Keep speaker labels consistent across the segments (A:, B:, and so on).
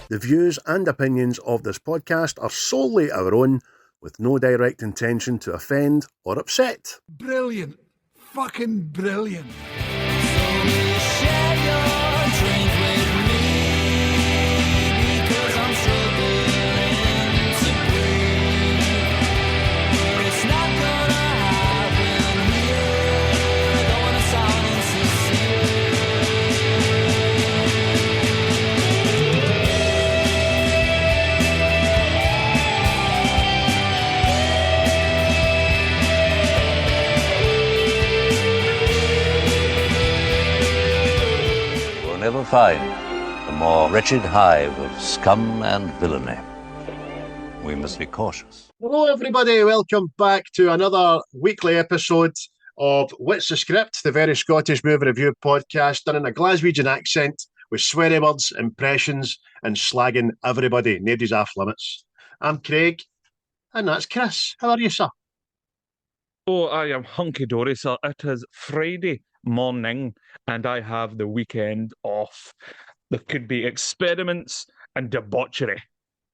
A: The views and opinions of this podcast are solely our own, with no direct intention to offend or upset.
B: Brilliant. Fucking brilliant.
C: Never find a more wretched hive of scum and villainy. We must be cautious.
A: Hello everybody, welcome back to another weekly episode of What's the Script, the very Scottish movie review podcast done in a Glaswegian accent with sweary words, impressions and slagging everybody. Nobody's off limits. I'm Craig and that's Chris. How are you, sir?
D: Oh, I am hunky-dory, sir. It is Friday morning and I have the weekend off. There could be experiments and debauchery,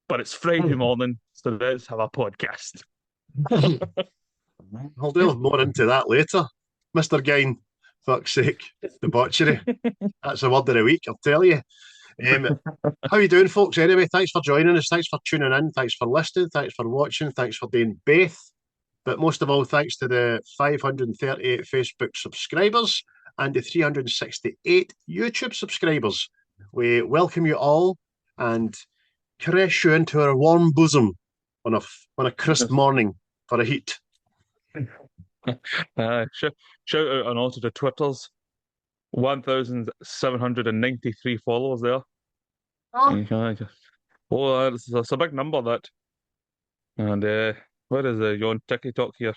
D: but it's Friday morning, so let's have a podcast.
A: I'll delve more into that later. Mr. Gain, fuck's sake, debauchery. That's the word of the week, I'll tell you. How you doing, folks? Anyway, thanks for joining us. Thanks for tuning in. Thanks for listening. Thanks for watching. Thanks for doing both. But most of all, thanks to the 538 Facebook subscribers and the 368 YouTube subscribers. We welcome you all and caress you into our warm bosom on a crisp morning for a heat.
D: Shout out on all to the Twitters. 1,793 followers there. Oh, that's a big number, that. And where is you on TikTok here?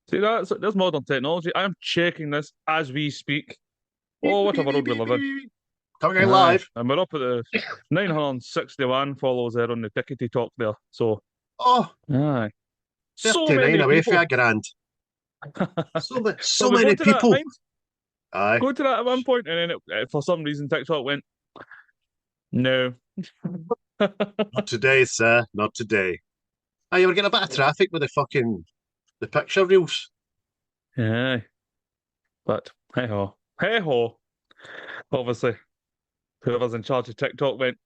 D: See, there's modern technology. I am checking this as we speak. Oh, what a world we live in.
A: Coming out live.
D: And we're up at the 961 followers there on the TikTok there. So, aye.
A: 39 away for a grand. So many people. Aye.
D: Go to that at one point, and then for some reason TikTok went, no.
A: Not today, sir. Not today. You were getting a bit of traffic with the picture reels.
D: Yeah. But hey ho. Obviously, whoever's in charge of TikTok went,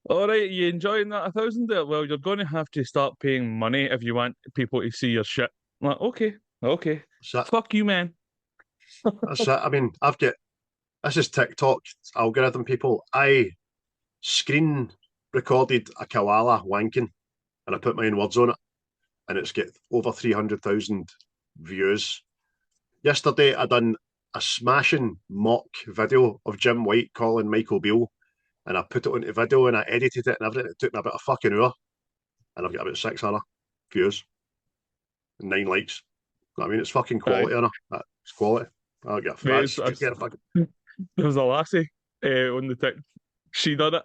D: all right, you enjoying that 1,000 there? Well, you're going to have to start paying money if you want people to see your shit. I'm like, okay. Fuck you, man.
A: That's it. I mean, this is TikTok algorithm, people. I screen recorded a koala wanking and I put my own words on it, and it's got over 300,000 views. Yesterday, I done a smashing mock video of Jim White calling Michael Beale, and I put it onto video and I edited it and everything. It took me about a fucking hour, and I've got about 600 views and 9 likes. I mean, it's fucking quality, right. It's quality. I'll get
D: There was a lassie on the TikTok. She done it.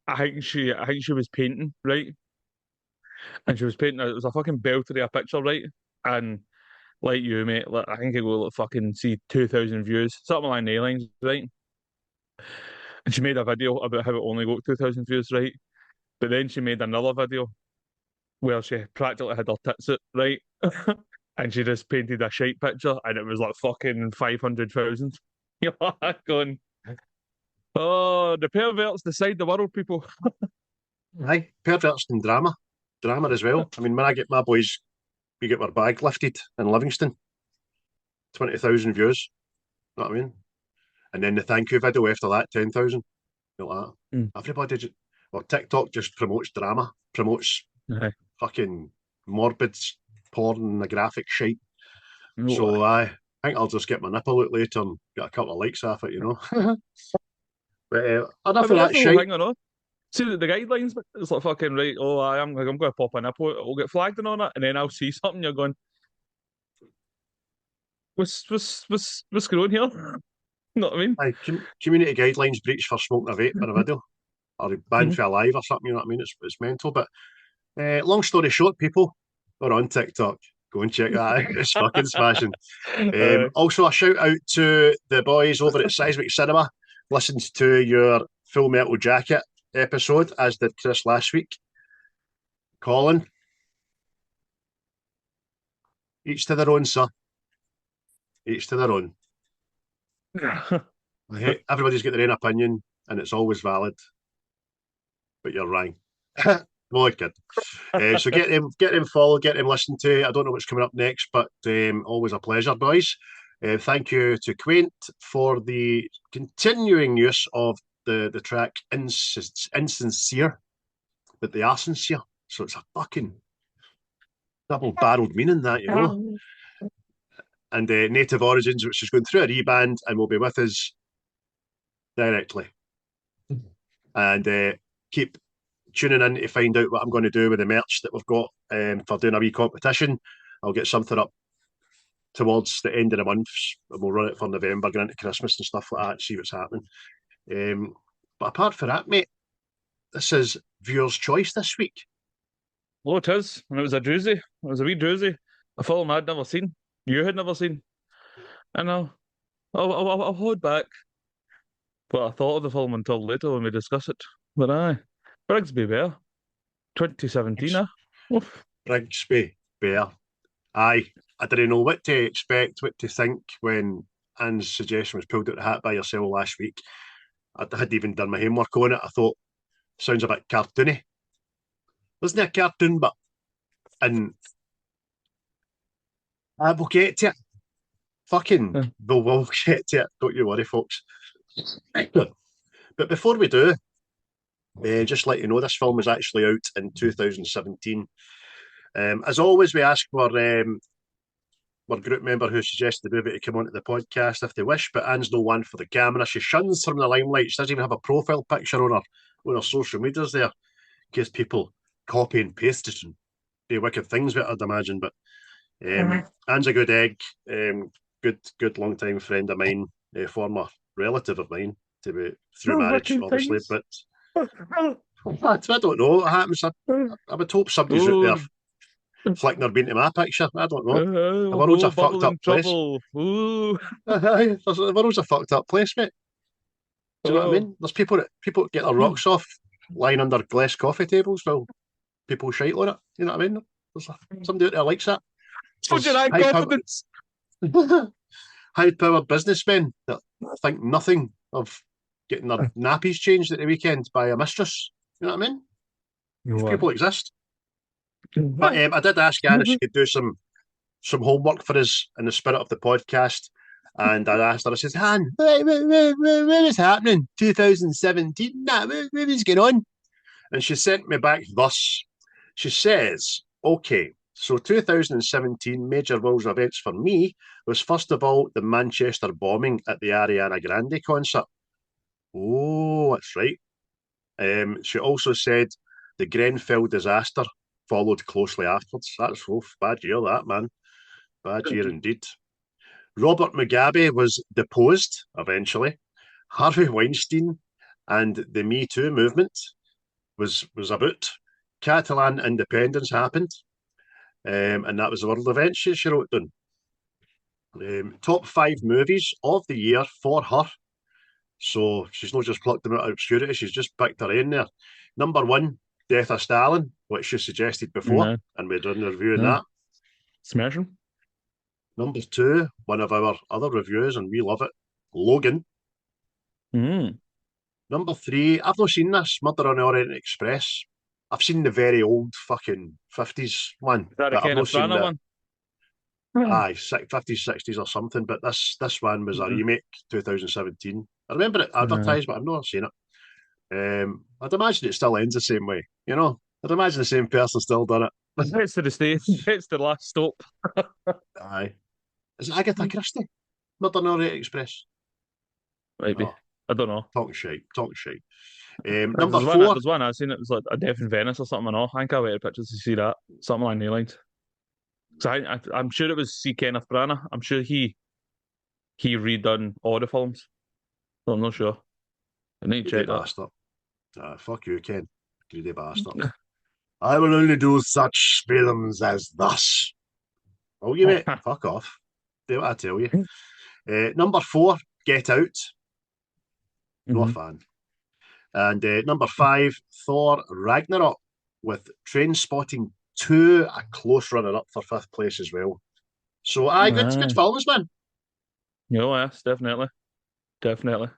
D: I think she was painting, right? And she was painting. It was a fucking belter of a picture, right? And like you, mate, I think it will fucking see 2,000 views, something along the lines, right? And she made a video about how it only got 2,000 views, right? But then she made another video where she practically had her tits out, right? And she just painted a shite picture, and it was like fucking 500,000. You're like going, oh, the perverts decide the world, people.
A: Aye, perverts and drama as well. I mean, when I get my boys, we get our bag lifted in Livingston, 20,000 views. You know what I mean? And then the thank you video after that, 10,000. You know, like that. Everybody, TikTok just promotes drama, promotes fucking morbid porn and the graphic shite. So I think I'll just get my nipple out later and get a couple of likes off it, you know. But enough of that shite.
D: See the guidelines, it's like fucking right. Oh, I'm going to pop a nipple. It'll get flagged and all that, and then I'll see something. You're going, what's going on here? You know what I mean?
A: Community guidelines breach for smoking a vape in a video, or banned for a live or something. You know what I mean? It's mental. But long story short, people are on TikTok. Go and check that out. It's fucking smashing. Also, a shout out to the boys over at Seismic Cinema. Listened to your Full Metal Jacket episode, as did Chris last week. Colin, each to their own, sir. Each to their own. Everybody's got their own opinion, and it's always valid. But you're wrong. Well, kid. So get them followed, get them listened to. I don't know what's coming up next, but always a pleasure, boys. Thank you to Quaint for the continuing use of the track Insincere, but they are sincere. So it's a fucking double-barreled meaning that, you know. And Native Origins, which is going through a reband and will be with us directly. And keep tuning in to find out what I'm going to do with the merch that we've got for doing a wee competition. I'll get something up towards the end of the month, and we'll run it for November, going into Christmas and stuff like that, see what's happening. But apart from that, mate, this is viewer's choice this week.
D: Well, it is, and it was a doozy. It was a wee doozy. A film I'd never seen. You had never seen. And I'll hold back. But I thought of the film until later when we discuss it. But aye, Brigsby Bear, 2017.
A: Brigsby Bear. Aye, I didn't know what to expect, what to think when Anne's suggestion was pulled out the hat by yourself last week. I hadn't even done my homework on it. I thought, sounds a bit cartoony. Wasn't it a cartoon, but and we'll get to it. Fucking, we'll get to it. Don't you worry, folks. But before we do, just let you know, this film is actually out in 2017. As always, we ask for our group member who suggested the movie to come onto the podcast if they wish, but Anne's no one for the camera. She shuns from the limelight. She doesn't even have a profile picture on her social medias there, in case people copy and paste it and do wicked things with it, I'd imagine. But Anne's a good egg, good long-time friend of mine, former relative of mine, to be through marriage, obviously. Things. But I don't know what happens. I would hope somebody's out there flicking their bean to my picture. I don't know. The world's a fucked up place. The world's a fucked up place, mate. Do you know what I mean? There's people that get their rocks off lying under glass coffee tables while people shite on it. You know what I mean? There's somebody out there likes that.
D: Confidence.
A: High-powered businessmen that think nothing of getting their nappies changed at the weekend by a mistress. You know what I mean? These people exist. But I did ask Anne if she could do some homework for us in the spirit of the podcast. And I asked her, I said, Anne, what is happening? 2017? What is going on? And she sent me back thus. She says, okay, so 2017 major world events for me was first of all the Manchester bombing at the Ariana Grande concert. Oh, that's right. She also said the Grenfell disaster followed closely afterwards. That's bad year, that, man. Bad year indeed. Robert Mugabe was deposed eventually. Harvey Weinstein and the Me Too movement was about. Catalan independence happened. And that was the world event she wrote down. Top 5 movies of the year for her. So she's not just plucked them out of obscurity, she's just picked her in there. Number 1, Death of Stalin, which she suggested before, and we did a review on that.
D: Smashing.
A: Number 2, one of our other reviews, and we love it, Logan. Number 3, I've not seen this, Murder on the Orient Express. I've seen the very old fucking 50s one.
D: Is that a Kenneth Branagh one?
A: Aye, 50s, 60s or something. But this one was a remake, 2017. I remember it advertised, but I've never seen it. I'd imagine it still ends the same way. You know, I'd imagine the same person still done it.
D: It's to the stage. It's the last stop.
A: Aye. Is it Agatha Christie? Murder on the Orient Express?
D: Maybe. Oh. I don't know.
A: Talk shite. Number 4.
D: There's one I've seen. It was like A Death in Venice or something. I think I waited pictures to see that. Something along the lines. So I'm sure it was C. Kenneth Branagh. I'm sure he redone all the films. So I'm not sure. I need to check that.
A: Fuck you, Ken. Greedy bastard. I will only do such films as thus. Oh, you mate. Fuck off. Do what I tell you. Number 4, Get Out. Not a fan. And number 5, Thor Ragnarok, with Train Spotting 2, a close runner-up for 5th place as well. So, good films, man.
D: Yes, definitely. Definitely.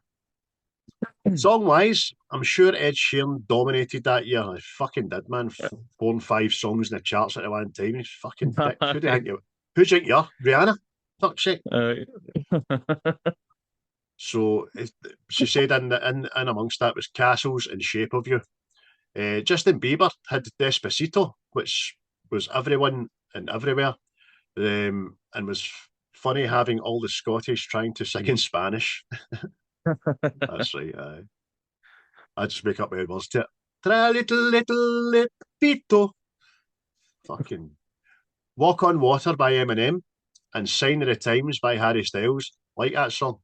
A: Song-wise, I'm sure Ed Sheeran dominated that year. He fucking did, man. 4 and 5 songs in the charts at one time. He's fucking dick. Who do you think you are? Rihanna? Fuck's sake. So she said in amongst that was Castles and Shape of You. Justin Bieber had Despacito, which was everyone and everywhere, and was funny having all the Scottish trying to sing in Spanish. That's right. I just make up my own words to it. Tra little pito. Fucking Walk on Water by Eminem and Sign of the Times by Harry Styles. Like that song.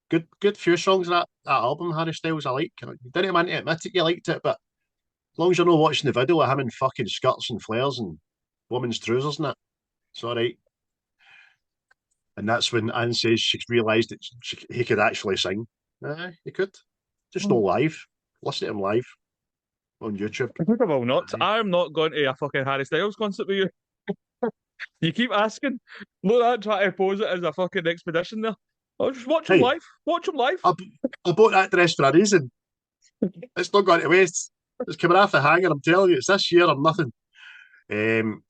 A: Good few songs of that album, Harry Styles, I like. You didn't mind to admit it, you liked it, but as long as you're not watching the video of him in fucking skirts and flares and women's trousers and that, it's all right. And that's when Anne says she realised that he could actually sing. He could. Just not live. Listen to him live on YouTube.
D: I think I will not. I'm not going to a fucking Harry Styles concert with you. You keep asking. Look at that, try to pose it as a fucking expedition there. I'll just watch him live. Watch him live.
A: I bought that dress for a reason. It's not going to waste. It's coming off the hanger, I'm telling you. It's this year or nothing.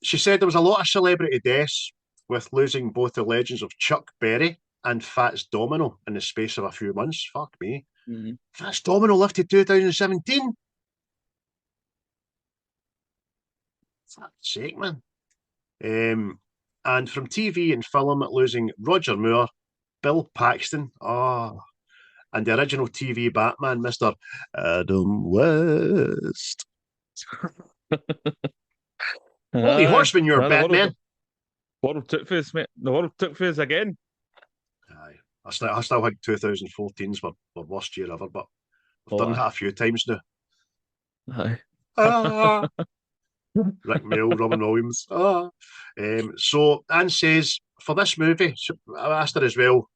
A: She said there was a lot of celebrity deaths, with losing both the legends of Chuck Berry and Fats Domino in the space of a few months. Fuck me. Mm-hmm. Fats Domino lived to 2017. Fuck's sake, man. And from TV and film, losing Roger Moore, Bill Paxton, and the original TV Batman, Mr. Adam West. Holy horseman, you're Batman.
D: The world took face, mate. The world took face again.
A: Aye. I still think 2014's were worst year ever, but we've done that a few times now.
D: Aye.
A: Rick Mail, Robin Williams. So Anne says, for this movie, I asked her as well,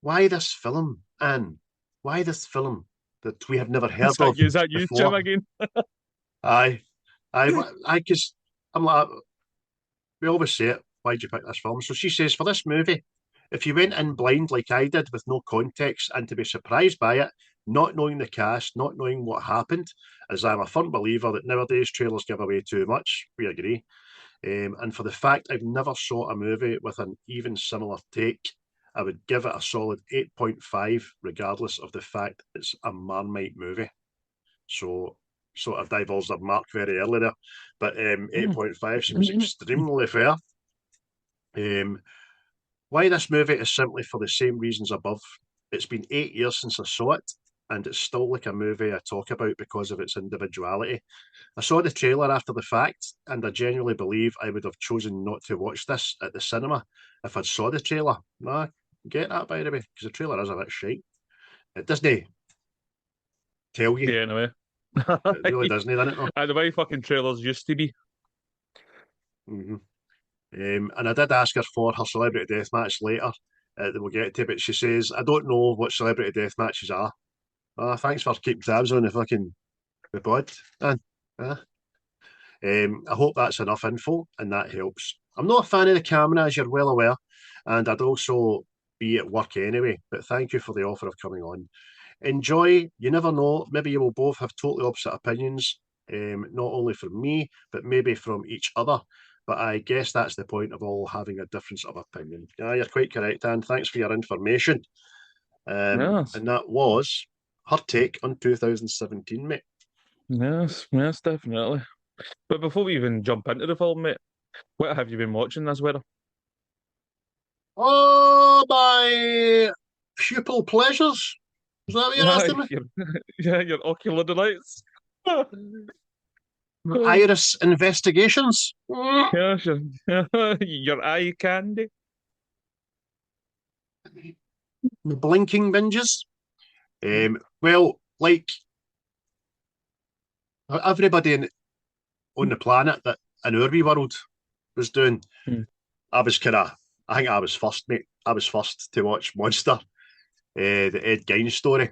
A: why this film, Anne? Why this film that we have never heard of?
D: Is that you, Jim, again?
A: Aye, because I'm like, we always say it, why'd you pick this film? So she says, for this movie, if you went in blind like I did with no context and to be surprised by it, not knowing the cast, not knowing what happened, as I'm a firm believer that nowadays trailers give away too much, we agree. And for the fact I've never saw a movie with an even similar take, I would give it a solid 8.5, regardless of the fact it's a Marmite movie. So sort of divulged a mark very early there. But 8.5 seems extremely fair. Why this movie is simply for the same reasons above. It's been 8 years since I saw it, and it's still like a movie I talk about because of its individuality. I saw the trailer after the fact, and I genuinely believe I would have chosen not to watch this at the cinema if I'd saw the trailer. No, get that, by the way, because the trailer is a bit shite. It doesn't tell you.
D: Yeah, in a way.
A: It really doesn't, doesn't it?
D: The way fucking trailers used to be.
A: Mm-hmm. And I did ask her for her celebrity death match later that we'll get to, but she says, I don't know what celebrity death matches are. Thanks for keeping tabs on the fucking the pod. I hope that's enough info and that helps. I'm not a fan of the camera, as you're well aware, and I'd also be at work anyway, but thank you for the offer of coming on. Enjoy. You never know, maybe you will both have totally opposite opinions, not only from me, but maybe from each other. But I guess that's the point of all having a difference of opinion. Yeah, you're quite correct, Anne. Thanks for your information.
D: Yes.
A: And that was her take on 2017, mate.
D: Yes, definitely. But before we even jump into the film, mate, what have you been watching this weather?
A: Oh, my pupil pleasures. Is that what you're asking me?
D: Your ocular delights.
A: Iris investigations.
D: Yeah, sure. Your eye candy.
A: Blinking binges. Well, like everybody on the planet that in our wee world was doing, I think I was first, mate. I was first to watch Monster, the Ed Gein story.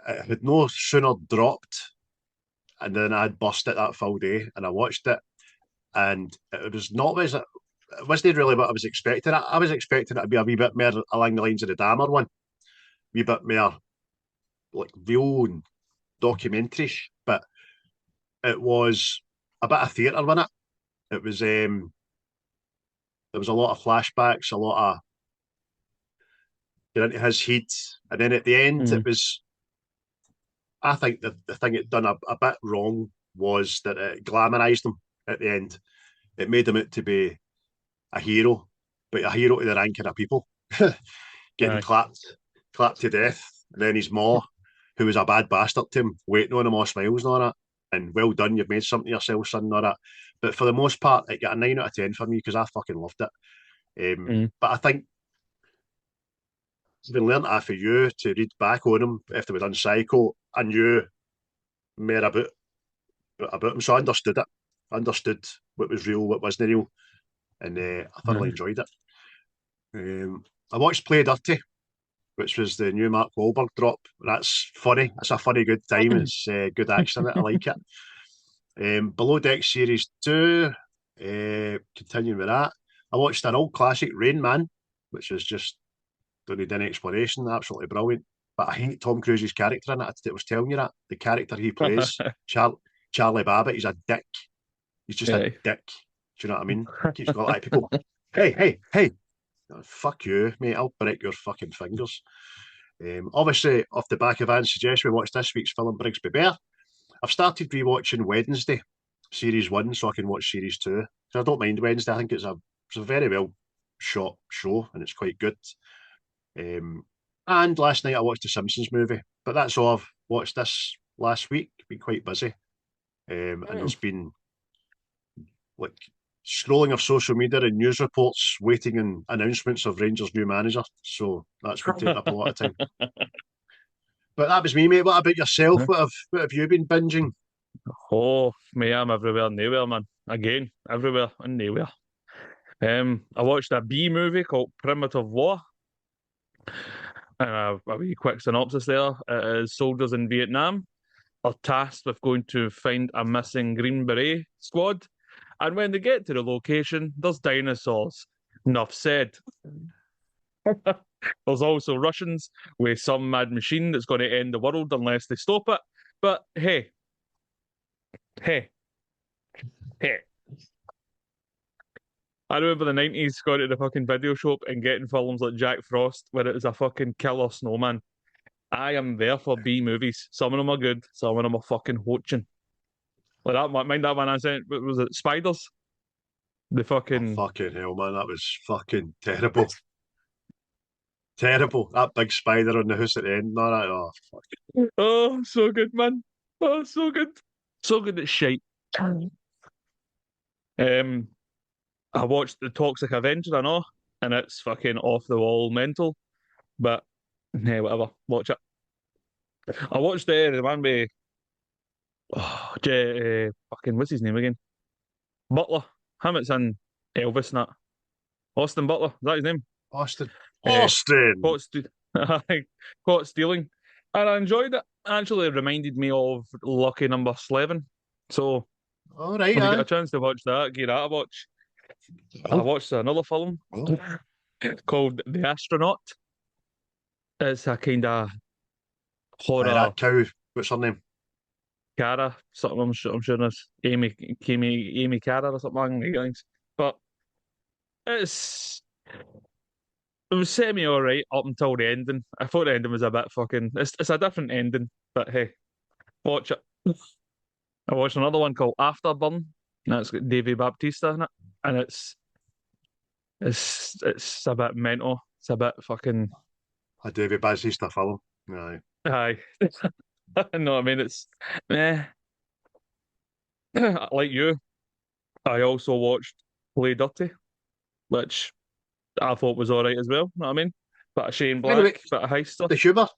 A: it had no sooner dropped, and then I'd burst it that full day, and I watched it, and it was not as it wasn't really what I was expecting. I was expecting it to be a wee bit more along the lines of the Dahmer one, a wee bit more like real and documentary, but it was a bit of theatre in it. It was there was a lot of flashbacks, a lot of get into his heat, and then at the end, it
D: Mm.
A: was. I think the thing it done a bit wrong was that it glamorised him at the end. It made him out to be a hero, but a hero to the ranking of people, getting
D: Aye.
A: clapped to death. And then his ma, who was a bad bastard to him, waiting on him all smiles and all that. And well done, you've made something of yourself, son, and all that. But for the most part, it got a 9 out of 10 for me because I fucking loved it.
D: Mm.
A: But I think we learned that for you to read back on him after we done Psycho. I knew more about him, so I understood it. I understood what was real, what wasn't real, and I thoroughly enjoyed it. I watched Play Dirty, which was the new Mark Wahlberg drop. That's funny. It's a funny, good time. It's good action in it. I like it. Below Deck Series 2, continuing with that. I watched an old classic, Rain Man, which is just, don't need any explanation, absolutely brilliant. But I hate Tom Cruise's character in it. I was telling you that. The character he plays, Charlie Babbitt, he's a dick. He's just a
D: Aye.
A: dick. Do you know what I mean? Keeps going like people, hey. Oh, fuck you, mate. I'll break your fucking fingers. Obviously, off the back of Anne's suggestion, we watched this week's film, Brigsby Bear. I've started rewatching Wednesday, Series 1, so I can watch Series 2. So I don't mind Wednesday. I think it's a very well shot show, and it's quite good. And last night I watched the Simpsons movie. But that's all I've watched this last week. Been quite busy. And there's been like scrolling of social media and news reports waiting on announcements of Rangers' new manager. So that's been taking up a lot of time. But that was me, mate. What about yourself? What have you been binging?
D: Oh, me, I'm everywhere and nowhere, man. Again, everywhere and nowhere. I watched a B movie called Primitive War. And a wee quick synopsis there. It is soldiers in Vietnam are tasked with going to find a missing Green Beret squad. And when they get to the location, there's dinosaurs. Enough said. There's also Russians with some mad machine that's going to end the world unless they stop it. But hey, hey. I remember the 90s going to the fucking video shop and getting films like Jack Frost where it was a fucking killer snowman. I am there for B movies. Some of them are good, some of them are fucking hoaching. Like that, mind that one I sent, what was it, Spiders? The
A: Oh,
D: fucking.
A: fucking hell, man. That was fucking terrible. Terrible. That big spider on the house at the end and all that. Oh, fuck.
D: Oh, so good, man. Oh, so good. So good at shite. Um, I watched The Toxic Avenger, I know, and it's fucking off the wall mental, but nah, whatever. Watch it. I watched the one with fucking what's his name again? Butler. Hammett's in Elvis and that. Austin Butler, is that his name?
A: Austin.
D: Uh,
A: Austin!
D: caught, st- caught stealing. And I enjoyed it. Actually, it reminded me of Lucky Number 11. So
A: All right,
D: when you get a
A: aye.
D: chance to watch that, give that a watch. I watched another film called The Astronaut. It's a kind of
A: Aye,
D: horror
A: that cow. What's her name?
D: Cara, something I'm sure it's Amy Cara or something along those lines. But it's it was semi alright up until the ending. I thought the ending was a bit fucking. It's a different ending, but hey, watch it. I watched another one called Afterburn. That's got Davy Baptista in it, and it's a bit mental. It's a bit fucking.
A: A David Bautista film. Aye.
D: Aye, no, I mean it's. Eh. Like you, I also watched Play Dirty, which I thought was alright as well. Know what I mean? Bit of Shane
A: Anyway,
D: Black, bit of heist stuff.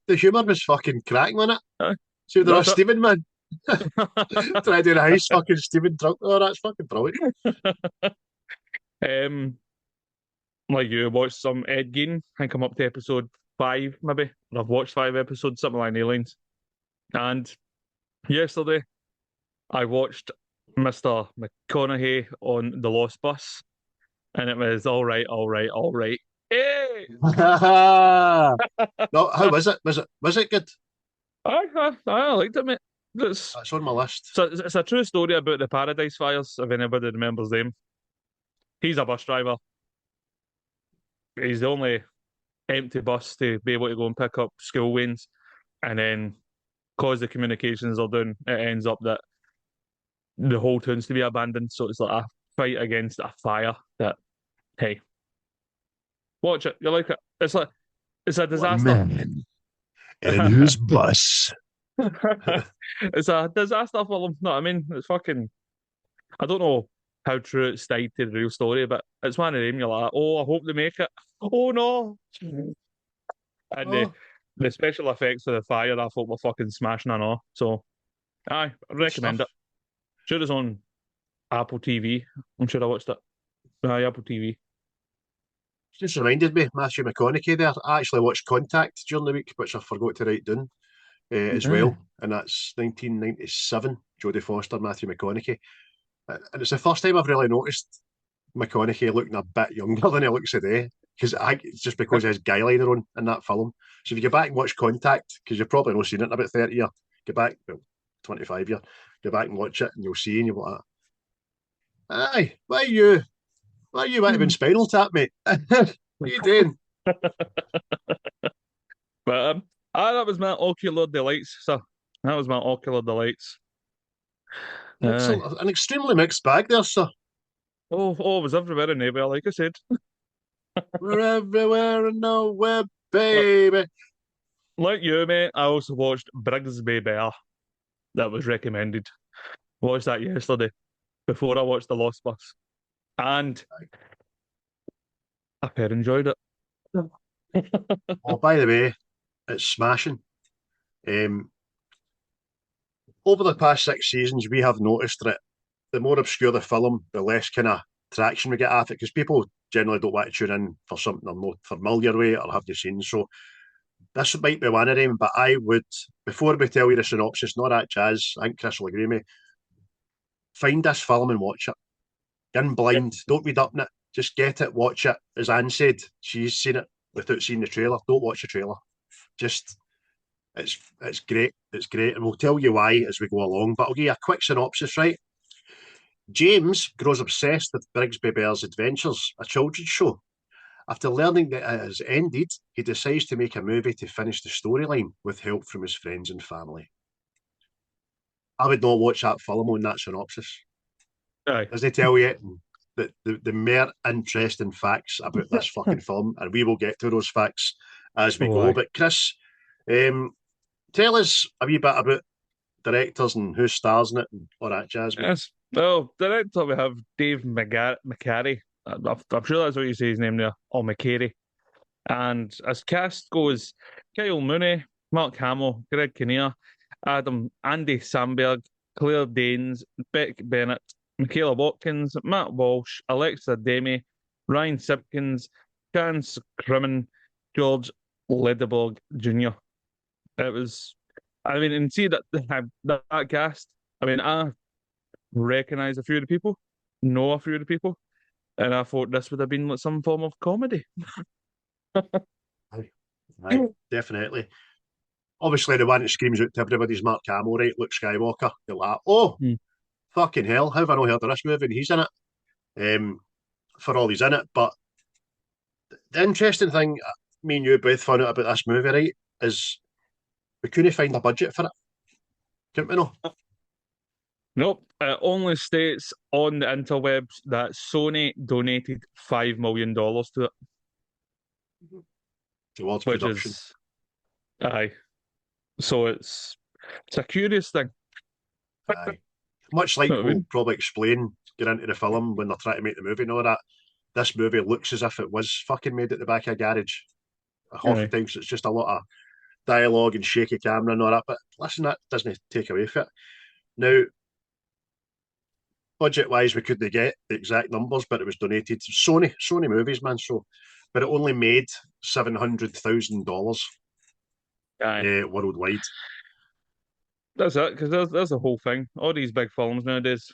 A: the humour was fucking cracking on it.
D: Aye,
A: See, they're a
D: that's
A: Stephen man.
D: it.
A: Try to do a heist, fucking Stephen Trunk. Oh, that's fucking brilliant.
D: Um, like you watched some Ed Gein. I think I'm up to episode 5, maybe. Or I've watched 5 episodes, something along the lines. And yesterday, I watched Mr. McConaughey on the Lost Bus, and it was all right, all right, all right. Hey!
A: No, how was it? Was it good?
D: I liked it, mate. It's,
A: That's on my list.
D: it's a true story about the Paradise Fires, if anybody remembers them. He's a bus driver. He's the only empty bus to be able to go and pick up school wains. And then, because the communications are down, it ends up that the whole town's to be abandoned. So it's like a fight against a fire that, hey, watch it. You like it. It's a
A: One
D: disaster.
A: man in a news bus.
D: It's a disaster film. You know what I mean? It's fucking. I don't know how true it's tied to the real story, but it's one of them. You're like, oh, I hope they make it. Oh no! And
A: Oh,
D: the special effects of the fire, I thought were fucking smashing and all. So, I
A: good
D: recommend
A: stuff.
D: it. Sure, it's on Apple TV. I'm sure I watched it. Aye, Apple TV.
A: Just reminded me, Matthew McConaughey there. I actually watched Contact during the week, which I forgot to write down as
D: Aye.
A: well. And that's 1997, Jodie Foster, Matthew McConaughey. And it's the first time I've really noticed McConaughey looking a bit younger than he looks today. Because I think it's just because of his guy liner on in that film. So if you go back and watch Contact, because you've probably not seen it in about 30 years, go back, well, 25 years, go back and watch it and you'll see and you'll be like, aye, why are you might have been Spinal Tap, mate? What are you doing?
D: But that was my ocular delights, sir. That was my ocular delights.
A: It's
D: Aye.
A: an extremely mixed bag there, sir.
D: Oh, it was everywhere and nowhere, like I said.
A: We're everywhere and nowhere,
D: But
A: baby.
D: like you, mate, I also watched Brigsby Bear. That was recommended. Watched that yesterday before I watched The Lost Bus, and I fair enjoyed it.
A: Oh, by the way, it's smashing. Um, over the past 6 seasons, we have noticed that the more obscure the film, the less kind of traction we get at it, because people generally don't want to tune in for something they're not familiar with or have you seen. So this might be one of them, but I would, before we tell you the synopsis, not that jazz, I think Chris will agree with me, find this film and watch it. In
D: Yep.
A: blind, don't read up on it, just get it, watch it. As Anne said, she's seen it without seeing the trailer. Don't watch the trailer. Just it's great. It's great. And we'll tell you why as we go along. But I'll give you a quick synopsis, right? James grows obsessed with Brigsby Bear's Adventures, a children's show. After learning that it has ended, he decides to make a movie to finish the storyline with help from his friends and family. I would not watch that film on that synopsis.
D: Aye.
A: As they tell you the mere interesting facts about this fucking film, and we will get to those facts as we
D: Oh,
A: go.
D: aye.
A: But Chris, um, tell us a wee bit about directors and who stars in it and all that jazz, mate.
D: Yes. Oh, director we have Dave McCarry. I'm sure that's what you say his name there, or McCary. And as cast goes, Kyle Mooney, Mark Hamill, Greg Kinnear, Andy Samberg, Claire Danes, Beck Bennett, Micheala Watkins, Matt Walsh, Alexa Demie, Ryan Simpkins, Chance Crimin, George Lendeborg Jr. It was, I mean, and see that cast. I mean, I recognize a few of the people, know a few of the people, and I thought this would have been like some form of comedy.
A: Aye, aye, definitely. Obviously, the one that screams out to everybody's Mark Hamill, right? Luke Skywalker. You're like, oh,
D: Mm.
A: fucking hell, how have I not heard of this movie? And he's in it. For all he's in it. But the interesting thing, me and you both found out about this movie, right, is we couldn't find a budget for it. Couldn't we know?
D: Nope. It only states on the interwebs that Sony donated $5 million to it,
A: Towards
D: which
A: production.
D: is aye. So it's a curious thing.
A: Aye. Much like
D: You know what I
A: we'll
D: mean?
A: probably explain, get into the film when they're trying to make the movie and all that. This movie looks as if it was fucking made at the back of a garage. Half the
D: Aye.
A: time, so it's just a lot of dialogue and shaky camera and all that. But listen, that doesn't take away from it. Now, budget wise, we couldn't get the exact numbers, but it was donated to Sony movies, man. So, but it only made $700,000
D: Aye.
A: worldwide.
D: That's it, because there's the whole thing. All these big films nowadays,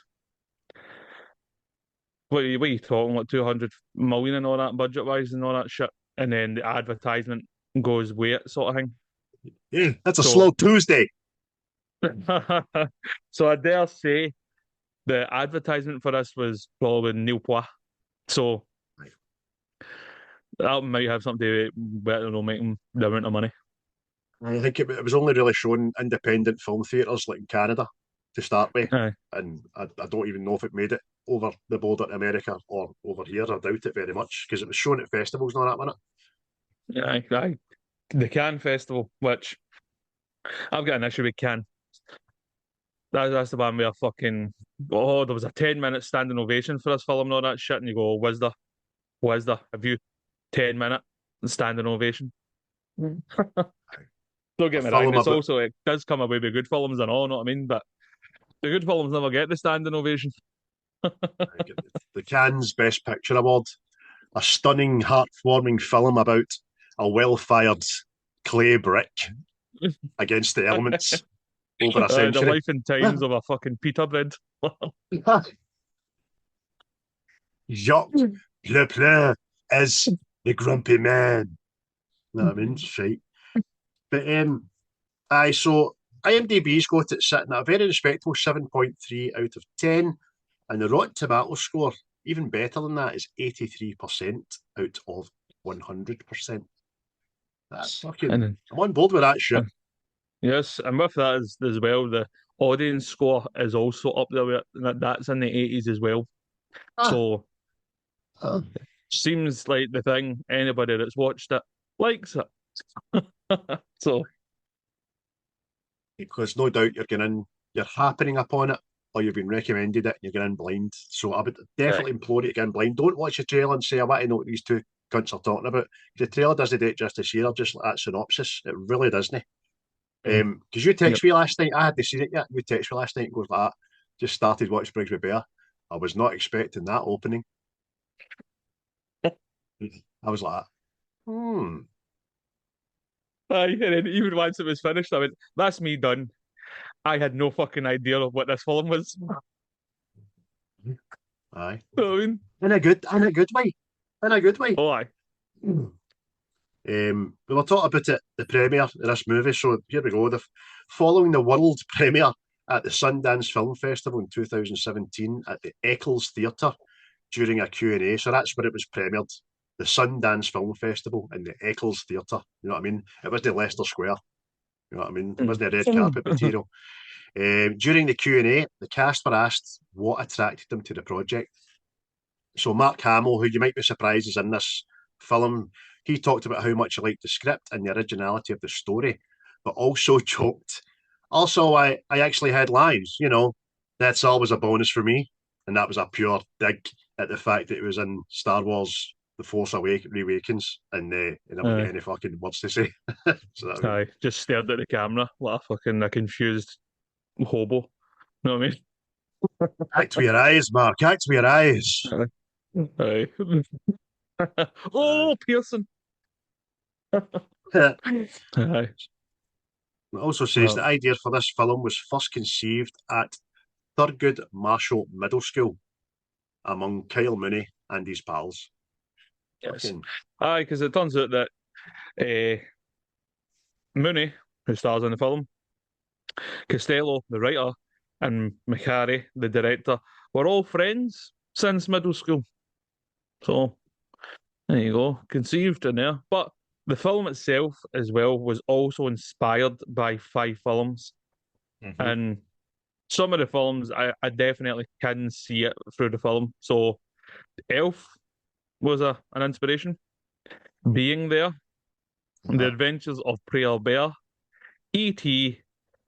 D: what are you talking, like 200 million and all that budget wise and all that shit, and then the advertisement goes with it, sort of thing.
A: Yeah, that's a slow
D: So,
A: Tuesday.
D: so I dare say the advertisement for this was probably nil pois. So that might have something to do with, I don't know, making the amount of money.
A: I think it was only really shown independent film theatres like in Canada to start with,
D: Aye,
A: and I don't even know if it made it over the border to America or over here. I doubt it very much because it was shown at festivals and all that, wasn't
D: aye. The Cannes Festival, which I've got an issue with Cannes. That's the one where fucking there was a 10-minute standing ovation for this film and all that shit, and you go, was there? Have you 10-minute standing ovation? Mm. Don't
A: it? A
D: get me wrong,
A: film
D: it's
A: about
D: also it does come away with good films and all, know what I mean? But the good films never get the standing ovation.
A: the Cannes Best Picture Award, a stunning, heartwarming film about a well-fired clay brick against the elements over a
D: The
A: century.
D: life and times of a fucking pita bread.
A: Jacques Ple is the grumpy man. You know what I mean? Shite. But so IMDb's got it sitting at a very respectable 7.3 out of 10, and the Rotten Tomato score, even better than that, is 83% out of 100%. That's fucking.
D: And
A: I'm on board with that shit.
D: yes, and with that as well, the audience score is also up there. That's in the 80s as well.
A: Ah,
D: So
A: ah.
D: seems like the thing. Anybody that's watched it likes it. So
A: Because no doubt you're getting in, you're happening upon it, or you've been recommended it, and you're getting in blind. So I would
D: aye.
A: definitely implore you to get in blind. Don't watch the trailer and say, I want to know what these two cunts are talking about. The trailer doesn't do it justice here, just like that synopsis. It really doesn't. Because you
D: Yep.
A: text me last night, I hadn't seen it yet. You text me last night and goes like that. Just started watching Brigsby Bear. I was not expecting that opening. I was like, hmm.
D: Aye, and then even once it was finished, I went, "That's me done." I had no fucking idea of what this film was.
A: Aye.
D: You know what I mean,
A: In a good way. In a good way.
D: oh aye,
A: We were talking about it, the premiere of this movie. So here we go. Following the world premiere at the Sundance Film Festival in 2017 at the Eccles Theatre during a Q&A. So that's where it was premiered. The Sundance Film Festival in the Eccles Theatre. You know what I mean? It wasn't Leicester Square. You know what I mean? It wasn't a red carpet material. During the Q&A, the cast were asked what attracted them to the project. So Mark Hamill, who you might be surprised is in this film, he talked about how much he liked the script and the originality of the story, but also joked. Also, I actually had lines, that's always a bonus for me. And that was a pure dig at the fact that it was in Star Wars The Force Awakens and they never get
D: aye,
A: any fucking words to say. So that
D: aye. Just stared at the camera like a confused hobo. You know what
A: act with your eyes, Mark, act with your eyes.
D: I mean? Aye. Oh, Pearson. Aye.
A: It also says the
D: Well,
A: idea for this film was first conceived at Thurgood Marshall Middle School among Kyle Mooney and his pals.
D: yes.
A: Fucking
D: Aye, because it turns out that Mooney, who stars in the film, Costello, the writer, and Micheala, the director, were all friends since middle school. So there you go, conceived in there. But the film itself, as well, was also inspired by five films,
A: Mhm.
D: and some of the films I definitely can see it through the film. So Elf was an inspiration. Being There, The
A: Uh-huh.
D: Adventures of Prayer Bear, E.T.,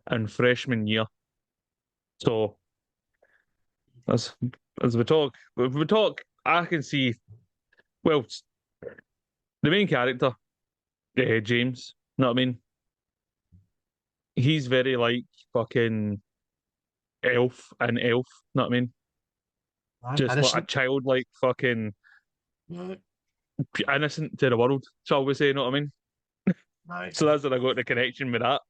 D: and Freshman Year. So as as we talk, I can see well the main character, James. You know what I mean? He's very like fucking elf and elf. You know what I mean?
A: Aye,
D: Just like a
A: innocent.
D: childlike fucking
A: Aye.
D: innocent to the world, shall we say? You know what I mean?
A: Aye.
D: So that's what I got the connection with that.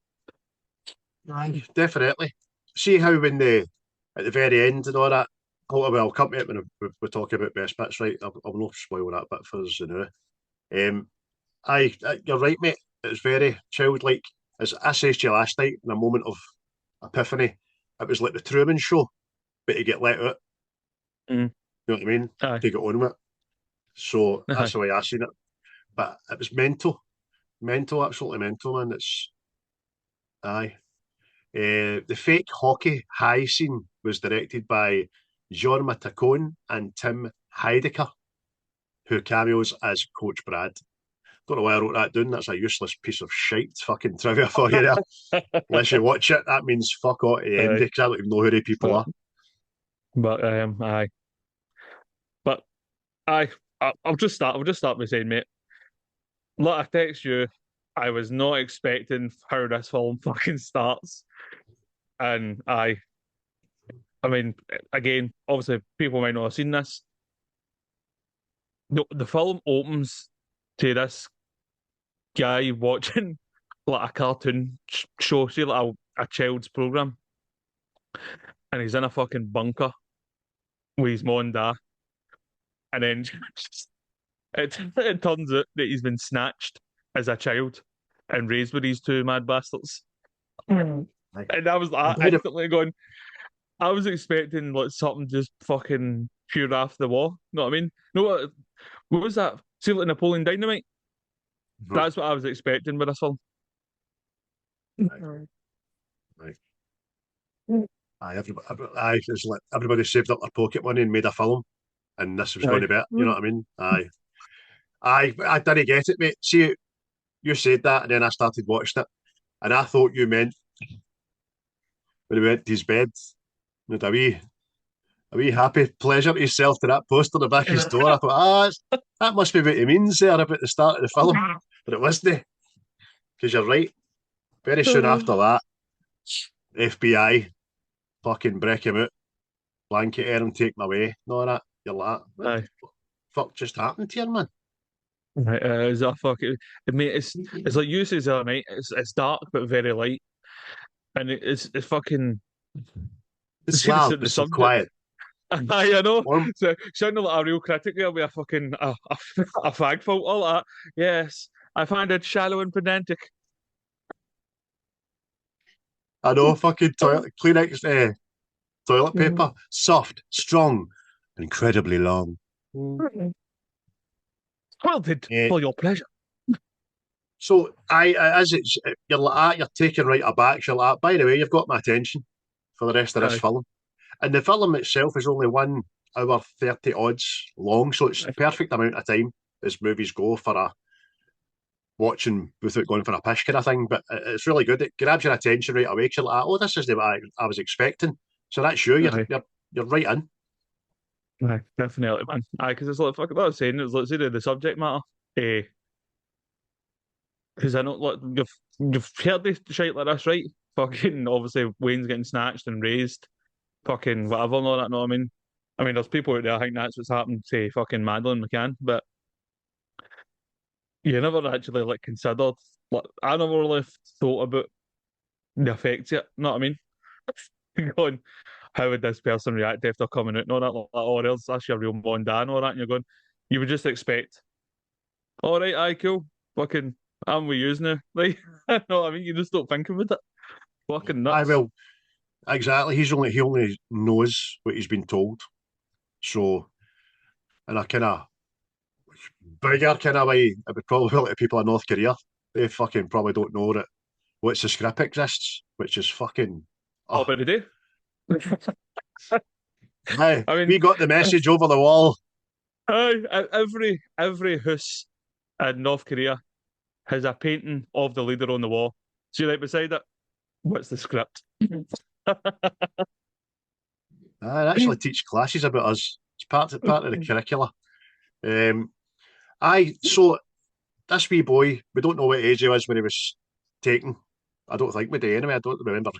A: Aye, definitely. See how when at the very end and all that. Oh, well, I'll come to it when we talk about best bits, right? I'll not spoil that bit for us now. You're right, mate. It's very childlike. As I said to you last night, in a moment of epiphany, it was like the Truman Show, but to get let out.
D: Mm.
A: You know what I mean?
D: Aye.
A: To get on with it. So
D: Aye.
A: that's the way I seen it. But it was mental, absolutely mental, man. It's aye. The fake hockey high scene was directed by John Matacone and Tim Heidecker, who cameos as Coach Brad. Don't know why I wrote that down. That's a useless piece of shite fucking trivia for you there. Unless you watch it, that means fuck all to the end because I don't even know who the people are.
D: But aye. But aye, I'll just start by saying, mate, look, I text you, I was not expecting how this film fucking starts. And I mean, again, obviously people might not have seen this. The film opens to this guy watching like a cartoon show, see like a child's program, and he's in a fucking bunker with his mom and dad, and then it turns out that he's been snatched as a child and raised with these two mad bastards. And I was instantly going, I was expecting like something just fucking pure off the wall. You know what I mean? No, what was that? See, like Napoleon Dynamite? That's what I was expecting with this film.
A: Right. It's like everybody saved up their pocket money and made a film, and this was going to be it. You know what I mean? I didn't get it, mate. See, you said that, and then I started watching it, and I thought you meant when he went to his bed with a wee happy pleasure to himself to that poster on the back of his door. I thought, that must be what he means there about the start of the film, but it wasn't. Because you're right. Very soon after that, FBI fucking break him out, blanket air and take him away, and all that. You're like, what the fuck just happened here, man?
D: Right, is that fucking mate? It's like you said the other night. It's dark but very light, and it's fucking.
A: It's loud, but so quiet.
D: I know. So sounding like a real critic there with a fucking a fag fault, all that. Yes, I find it shallow and pedantic.
A: I know, fucking Kleenex toilet paper, soft, strong, incredibly long.
D: Well, for your pleasure.
A: So as you're taken right aback. You're like, by the way, you've got my attention for the rest of this film. And the film itself is only 1 hour 30 odds long, so it's the perfect amount of time as movies go for a watching without going for a pish kind of thing. But it's really good. It grabs your attention right away. You're like, oh, this is what I was expecting. So that's you. You're right in.
D: Aye, definitely, man. Aye, because it's like fucking what I was saying. It was like the subject matter. Because I know, like, you've heard this shit like this, right? Fucking obviously Wayne's getting snatched and raised, fucking whatever and all that. Know what I mean? I mean, there's people out there. I think that's what's happened to fucking Madeleine McCann, but you never actually like considered. Like, I never really thought about the effects yet. Know what I mean? Going, how would this person react if they're coming out? No, that like, oh, that's your real mom and dad and all that. And you're going, you would just expect, all right, aye, cool, fucking, I'm with yous now. Like, no, I mean, you just don't think about it. Fucking nuts.
A: I will. Exactly. He only knows what he's been told. So, in a kind of bigger kind of way, it would probably be like the people in North Korea. They fucking probably don't know that once the script exists, which is fucking.
D: Oh, but they do.
A: Hey, I mean, we got the message over the wall.
D: Every house in North Korea has a painting of the leader on the wall. See, right beside it, what's the script?
A: I actually teach classes about us. It's part of the curricula. So this wee boy, we don't know what age he was when he was taken. I don't think we do anyway. I don't remember.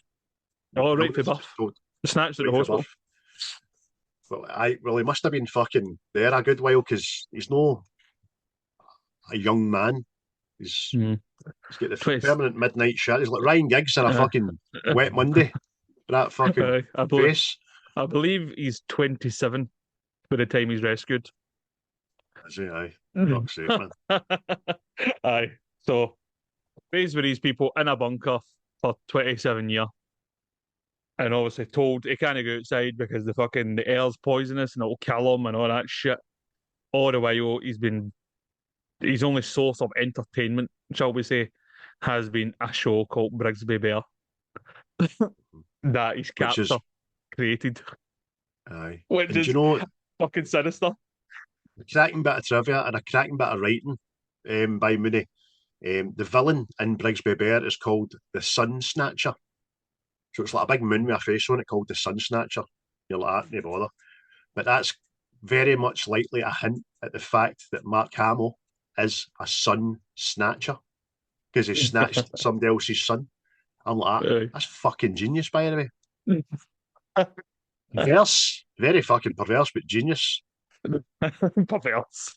D: Oh, right for birth. Snatched at the hospital.
A: Well, he must have been fucking there a good while because he's no a young man. He's got the
D: Twist.
A: permanent midnight shirt. He's like Ryan Giggs on a fucking wet Monday. That fucking face.
D: I believe he's 27 by the time he's rescued.
A: Is he? Aye. Fuck's sake, man.
D: Aye. So, based with these people in a bunker for 27 years. And obviously told he can't go outside because the air's poisonous and it'll kill him and all that shit. All the while his only source of entertainment, shall we say, has been a show called Brigsby Bear that his captor created.
A: Aye.
D: Which
A: and
D: is
A: do you know,
D: fucking sinister.
A: a cracking bit of trivia and a cracking bit of writing by Mooney. The villain in Brigsby Bear is called the Sun Snatcher. So it's like a big moon with a face on it called the Sun Snatcher. You're like, no bother. But that's very much likely a hint at the fact that Mark Hamill is a sun snatcher because he snatched somebody else's son. I'm like, that's fucking genius, by the way. Perverse, very fucking perverse, but genius.
D: Perverse.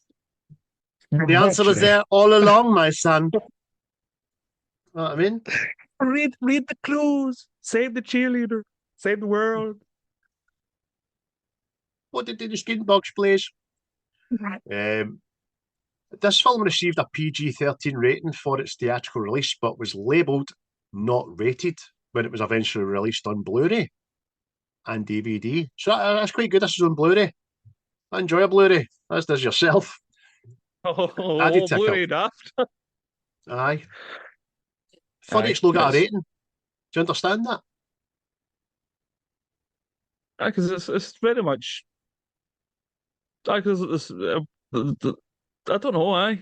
A: The answer was there all along, my son. Know what I mean?
D: Read the clues. Save the cheerleader. Save the world.
A: What did the skin box, please? This film received a PG-13 rating for its theatrical release, but was labelled not rated when it was eventually released on Blu-ray and DVD. So that's quite good. This is on Blu-ray. I enjoy a Blu-ray, as does yourself.
D: Blu-ray daft.
A: Aye. Funny it's not got a rating. Do you understand that?
D: Because it's very much. Because I don't know.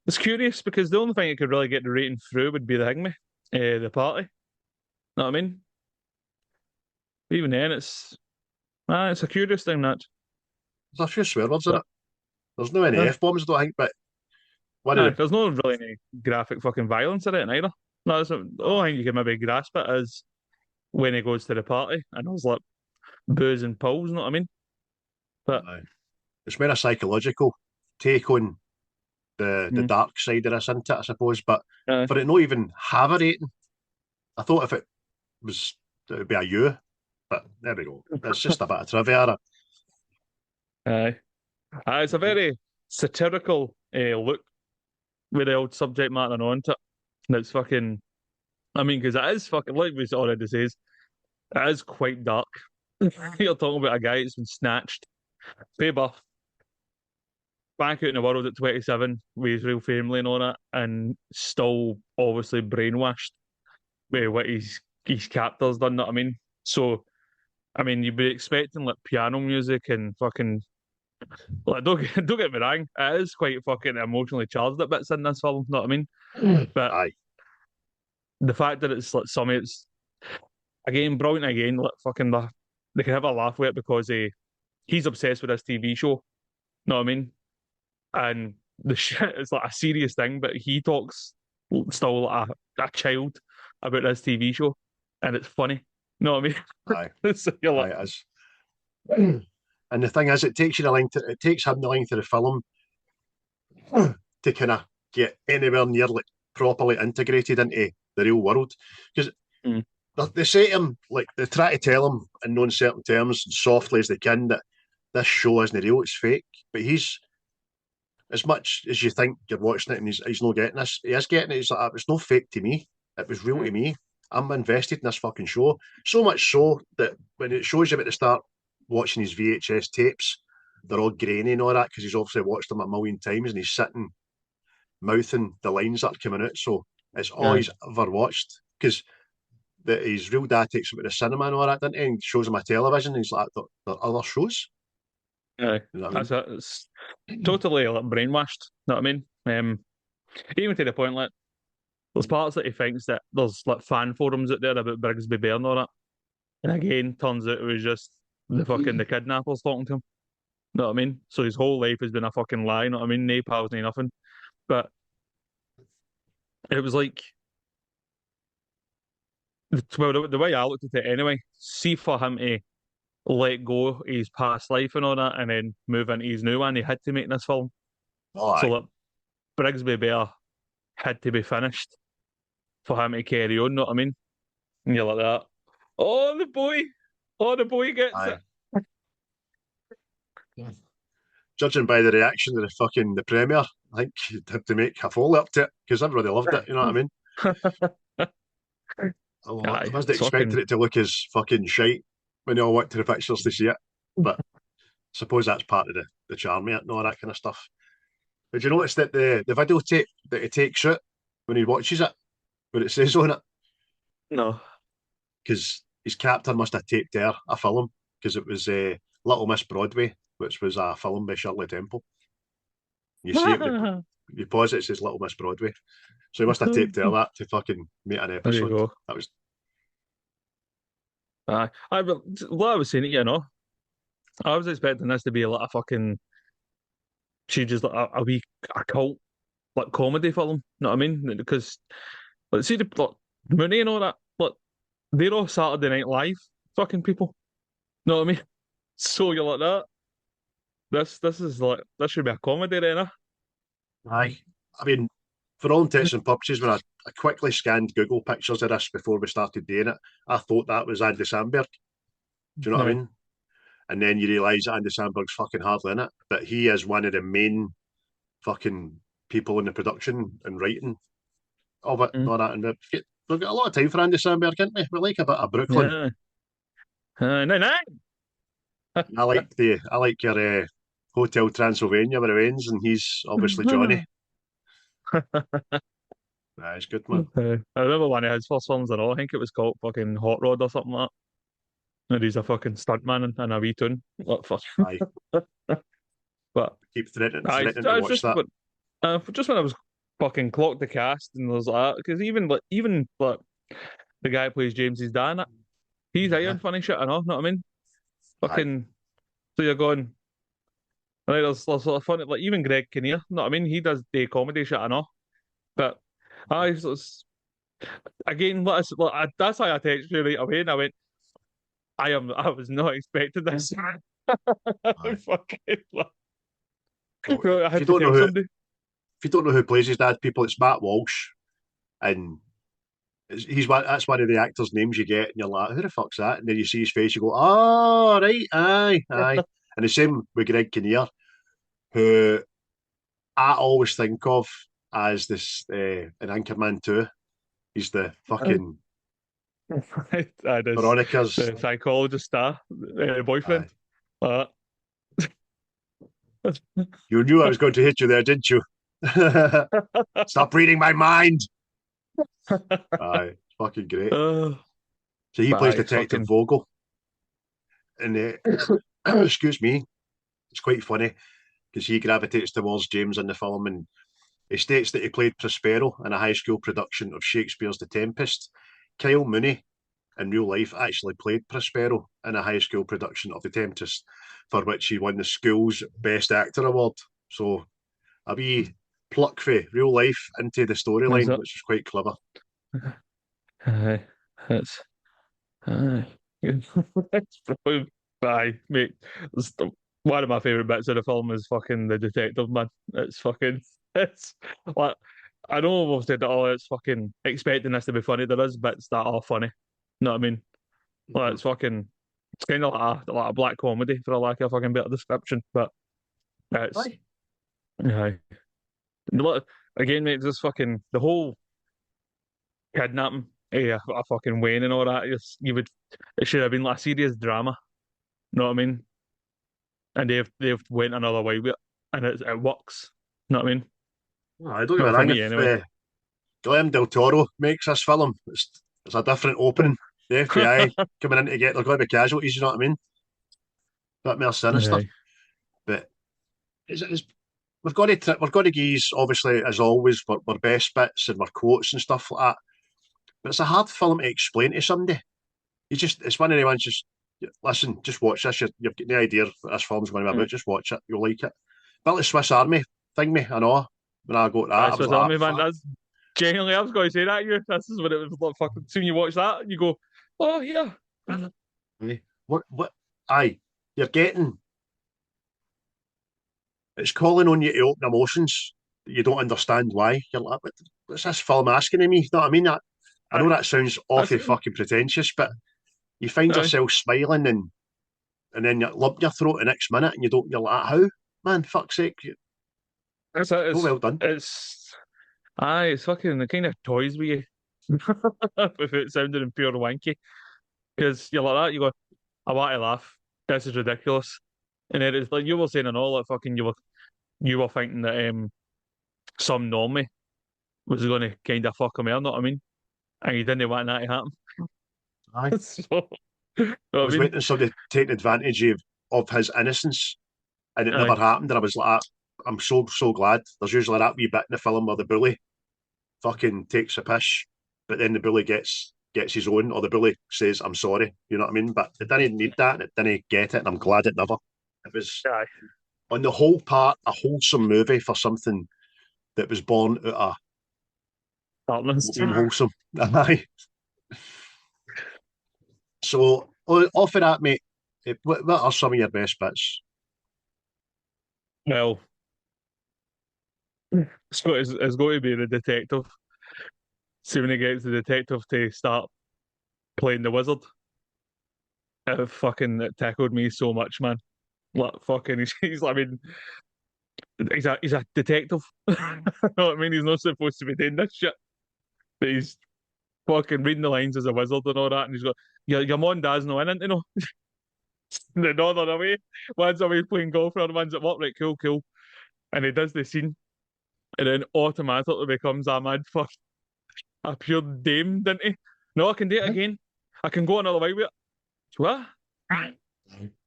D: It's curious because the only thing it could really get the rating through would be the Hangme, the party. Know what I mean? Even then, it's a curious thing that.
A: There's a few swear words in it. There's no any F-bombs, I don't think, but
D: there's no really any graphic fucking violence in it either. No, that's the only thing you can maybe grasp it is when he goes to the party and there's like booze and pills, you know what I mean? But
A: it's more a psychological take on the dark side of this, isn't it, I suppose? But for it not even have a rating, I thought if it was, it would be a U. But there we go. It's just a bit of trivia.
D: It's a very satirical look with the old subject matter onto it. That's fucking. I mean, because it is fucking, like we already says, it is quite dark. You're talking about a guy that's been snatched, pay buff, back out in the world at 27 with his real family and all that, and still obviously brainwashed with what his captors done, know what I mean? So, I mean, you'd be expecting like piano music and fucking. Like, don't get me wrong, it is quite fucking emotionally charged at bits in this film, know what I mean? But the fact that it's like it's again brilliant again, like fucking they can have a laugh with it because he's obsessed with this TV show, know what I mean? And the shit is like a serious thing, but he talks still like a child about this TV show, and it's funny, know what I mean? So you're like,
A: it is. And the thing is, it takes him the length of the film to kind of get anywhere near like properly integrated into the real world. Because they say to him, like they try to tell him in no uncertain terms, softly as they can, that this show isn't real, it's fake. But he's, as much as you think you're watching it and he's not getting this, he is getting it. He's like, it's not fake to me. It was real to me. I'm invested in this fucking show. So much so that when it shows you at the start watching his VHS tapes, they're all grainy and all that because he's obviously watched them a million times and he's sitting mouthing the lines that are coming out. So it's all he's ever watched because his real dad takes him to the cinema and all that, doesn't he? And shows him a television. And he's like, there are other shows.
D: Yeah,
A: you know what I mean?
D: it's totally like brainwashed. Know what I mean? Even to the point like there's parts that he thinks that there's like fan forums out there about Brigsby Bear and all that, and again turns out it was just the kidnappers talking to him. Know what I mean? So his whole life has been a fucking lie. Know what I mean? No pals, no nothing. But it was like, well, the way I looked at it anyway, see for him to let go his past life and all that, and then move into his new one, he had to make this film. So like, Brigsby Bear had to be finished for him to carry on, know what I mean? And you're like that. Oh, the boy! Oh, the boy gets
A: Aye.
D: it.
A: Judging by the reaction of the premiere, I think you'd have to make a follow up to it because everybody loved it. You know what I mean? Oh, I
D: Aye,
A: wasn't
D: it's
A: expecting
D: fucking.
A: it to look as fucking shite when they all went to the pictures to see it, but I suppose that's part of the charm of it and all that kind of stuff. Did you notice that the videotape that he takes out when he watches it, what it says on it?
D: No.
A: Because his captor must have taped there a film because it was Little Miss Broadway, which was a film by Shirley Temple. You see it, you pause it, it says Little Miss Broadway. So he must have taped there that to fucking make an
D: There you
A: episode.
D: go.
A: That was
D: Aye. What I was saying, I was expecting this to be like a fucking, she just like a wee a cult like comedy film. Know what I mean? Because let's see the like, Mooney and all that. Like they're all Saturday Night Live fucking people. Know what I mean? So you're like that. This is like this should be a comedy then, huh?
A: aye. I mean, for all intents and purposes, when I quickly scanned Google pictures of this before we started doing it, I thought that was Andy Samberg. Do you know what I
D: Aye.
A: mean? And then you realise Andy Samberg's fucking hardly in it, but he is one of the main fucking people in the production and writing of it and
D: Mm.
A: all that. And we've got a lot of time for Andy Samberg, haven't we? We like a bit of Brooklyn.
D: Yeah. No, no.
A: I like your Hotel Transylvania where it ends, and he's obviously Johnny. Nah, it's good, man.
D: I remember one of his first films and all. I think it was called fucking Hot Rod or something like that. And he's a fucking stuntman and a wee tune. What fuck?
A: Aye,
D: But
A: keep
D: I
A: threatening to watch
D: just
A: that.
D: but just when I was fucking clocked the cast and was like, because even like the guy who plays James's dad, in it, he's
A: Yeah,
D: iron funny shit. I know what I mean.
A: aye,
D: Fucking so you're going. Like, there's sort of funny like even Greg Kinnear. Know what I mean? He does the comedy shit. I know, but it's, again, that's why I texted you right away, and I went, I was not expecting this.
A: aye.
D: Fucking,
A: Well,
D: I
A: if
D: had to tell somebody.
A: you don't know who plays his dad, people, it's Matt Walsh, and that's one of the actors' names you get, and you're like, who the fuck's that? And then you see his face, you go, oh right, aye, aye. And the same with Greg Kinnear, who I always think of as this in Anchorman 2. He's the fucking
D: I just
A: Veronica's.
D: the psychologist star,
A: Aye.
D: boyfriend. Uh,
A: You knew I was going to hit you there, didn't you? Stop reading my mind. Aye, it's fucking great.
D: uh,
A: So he
D: but
A: plays
D: aye,
A: Detective
D: fucking
A: Vogel, and excuse me, it's quite funny because he gravitates towards James in the film, and he states that he played Prospero in a high school production of Shakespeare's The Tempest. Kyle Mooney, in real life, actually played Prospero in a high school production of The Tempest, for which he won the school's Best Actor award. So a wee pluck for real life into the
D: is
A: storyline,
D: it?
A: which is quite clever.
D: Aye, it's aye. It's probably, aye, mate. One of my favorite bits of the film is fucking the detective man. It's fucking. It's like I know we've said that all. It's fucking expecting this to be funny. There is bits that are funny. Know what I mean? Like it's fucking. It's kind of like a black comedy for a lack of a fucking better description. But it's
A: Aye.
D: aye. Again, mate, just fucking the whole kidnapping. Yeah, a fucking Wayne and all that. You would. It should have been like a serious drama. Know what I mean? And they've went another way with it, and it works. Know what I mean?
A: I don't give
D: Well,
A: a
D: for
A: rang
D: me
A: if
D: anyway.
A: Guillermo del Toro makes this film. It's a different opening. The FBI coming in to get they're going to be casualties. You know what I mean? A bit more sinister,
D: Aye.
A: but it's we've got to geese obviously as always our best bits and our quotes and stuff like that. But it's a hard film to explain to somebody. It's one of the ones just listen, just watch this. You've got no idea what this film's going to be about. Just watch it, you'll like it. Bit like Swiss Army thing, me. I know. When I got that,
D: Aye,
A: I was
D: Swiss
A: like,
D: Army man.
A: fuck.
D: That's genuinely. I was going to say that. This is what it was like. Fucking soon you watch that, you go, oh yeah.
A: What? Aye, you're getting. It's calling on you to open emotions that you don't understand why. You're like, what's this film asking of me? You know what I mean? I know that sounds
D: That's
A: awfully fucking pretentious, but you find
D: aye.
A: yourself smiling and then you lump your throat the next minute and you don't, you're like, how? Man, fuck's sake.
D: That's it.
A: Oh, well done.
D: It's aye, it's fucking the kind of toys with you. If it sounded pure wanky. Because you're like that, you go, I want to laugh. This is ridiculous. And then it's like you were saying and all that fucking you were thinking that some normie was gonna kind of fuck him out, know what I mean? And you didn't want that to happen.
A: Aye.
D: So, know
A: I
D: what I
A: was
D: mean?
A: waiting for somebody taking advantage of his innocence and it never
D: Aye.
A: happened. And I was like, I'm so glad. There's usually that wee bit in the film where the bully fucking takes a piss, but then the bully gets his own, or the bully says, I'm sorry. You know what I mean? But it didn't need that and it didn't get it, and I'm glad it never. It was
D: Aye.
A: on the whole part a wholesome movie for something that was born out of
D: Partners.
A: unwholesome. Aye. So off of that, mate, what are some of your best bits?
D: Well, it's going to be the detective. See when he gets the detective to start playing the wizard. It tickled me so much, man. Like fucking, I mean, he's a detective. You know what I mean? He's not supposed to be doing this shit, but he's fucking reading the lines as a wizard and all that. And he's got, your mom dad's no in it, you know. The other away, one's away playing golf, the other one's at work. Right, cool. And he does the scene, and then automatically becomes a mad fuck, a pure dame, didn't he? No, I can do it again. I can go another way with it. What?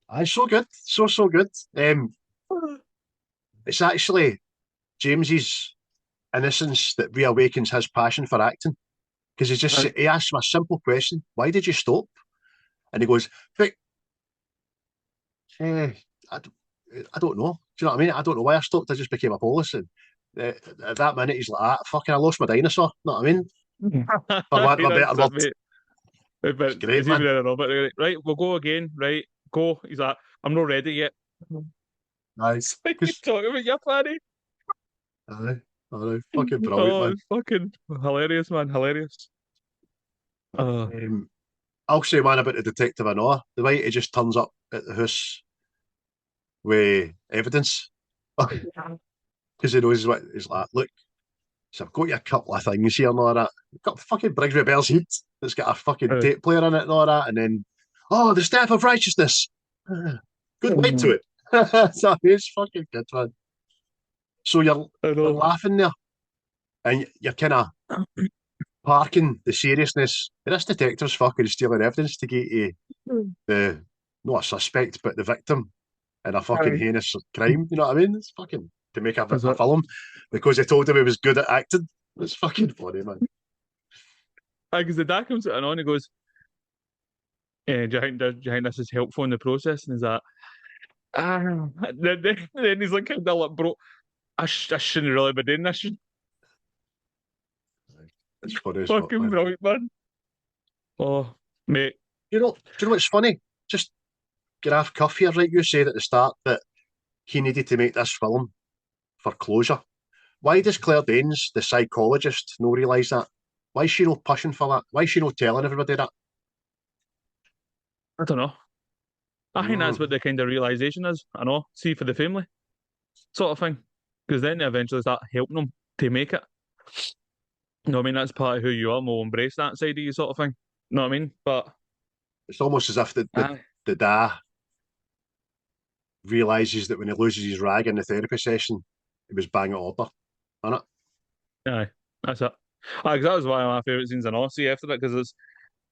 A: Aye, so good, so good. It's actually James's innocence that reawakens his passion for acting because he asks him a simple question: "Why did you stop?" And he goes, "Vic, eh, I, I don't know. Do you know what I mean? I don't know why I stopped. I just became a police." And at that minute, he's like, "Fucking, I lost my dinosaur." You know what I mean? For want of a better
D: That's it,
A: word,
D: mate.
A: it's
D: But
A: great,
D: he's even
A: man.
D: in a robot. Right, we'll go again. Right, go. He's like, I'm not ready yet.
A: Nice.
D: Like you talking about your planning?
A: Aye, aye, fucking brilliant,
D: Oh,
A: man.
D: it's fucking hilarious, man. Hilarious. Uh,
A: I'll say one about the detective I know. The way he just turns up at the house with evidence. Because he knows what he's like, look, so I've got you a couple of things here and all that. I've got fucking Brigsby Bear's head that's got a fucking
D: uh,
A: tape player in it and all that. And then, oh, the staff of righteousness. Good night to it. So it's fucking good, man. So
D: I
A: you're
D: know.
A: laughing there and you're kind of parking the seriousness. This detective's fucking stealing evidence to get you the, not a suspect, but the victim in a fucking
D: Aye.
A: heinous crime. You know what I mean? It's fucking to make
D: Is
A: a
D: it?
A: film because they told him he was good at acting. It's fucking funny, man.
D: Because the dad comes out and on, he goes, do you think this is helpful in the process? And he's like, ah. Then he's like, kind of like, bro, I shouldn't really be doing this.
A: It's funny as fuck,
D: Fucking
A: man.
D: brilliant, man. Oh, mate.
A: Do you know what's funny? Just get off cuff here, right? You said at the start that he needed to make this film for closure. Why does Claire Danes, the psychologist, no realise that? Why is she not pushing for that? Why is she not telling everybody that?
D: I don't know. I think that's
A: Mm.
D: what the kind of realization is. I know. See for the family sort of thing. Because then they eventually start helping them to make it. No, I mean, that's part of who you are. We'll embrace that side of you sort of thing. You know what I mean? But,
A: It's almost as if
D: aye,
A: the dad realises that when he loses his rag in the therapy session, he was bang at order, isn't it?
D: aye, that's it. Aye, 'cause that was one of my favourite scenes in Aussie after that, because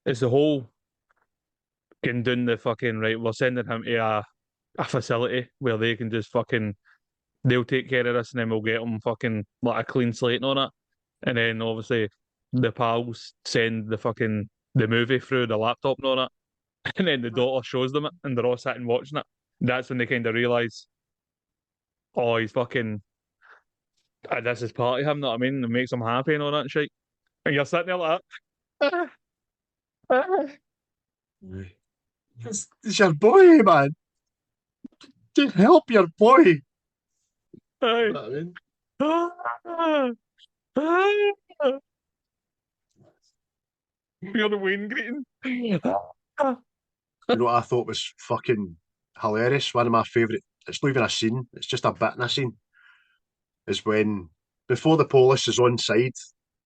D: it's the whole getting doing the fucking, right, we're sending him to a facility where they can just fucking, they'll take care of this and then we'll get him fucking like a clean slate and all that. And then obviously the pals send the movie through the laptop and all that. And then the daughter shows them it and they're all sitting watching it. That's when they kind of realise, oh, he's fucking, this is part of him, know what I mean? It makes him happy and all that shit. And you're sitting there like that.
A: It's your boy, man. Just help your boy. You
D: Aye.
A: know what I mean?
D: You're the Wayne greeting.
A: You know what I thought was fucking hilarious? One of my favourite, it's not even a scene, it's just a bit in a scene, is when, before the police is on side,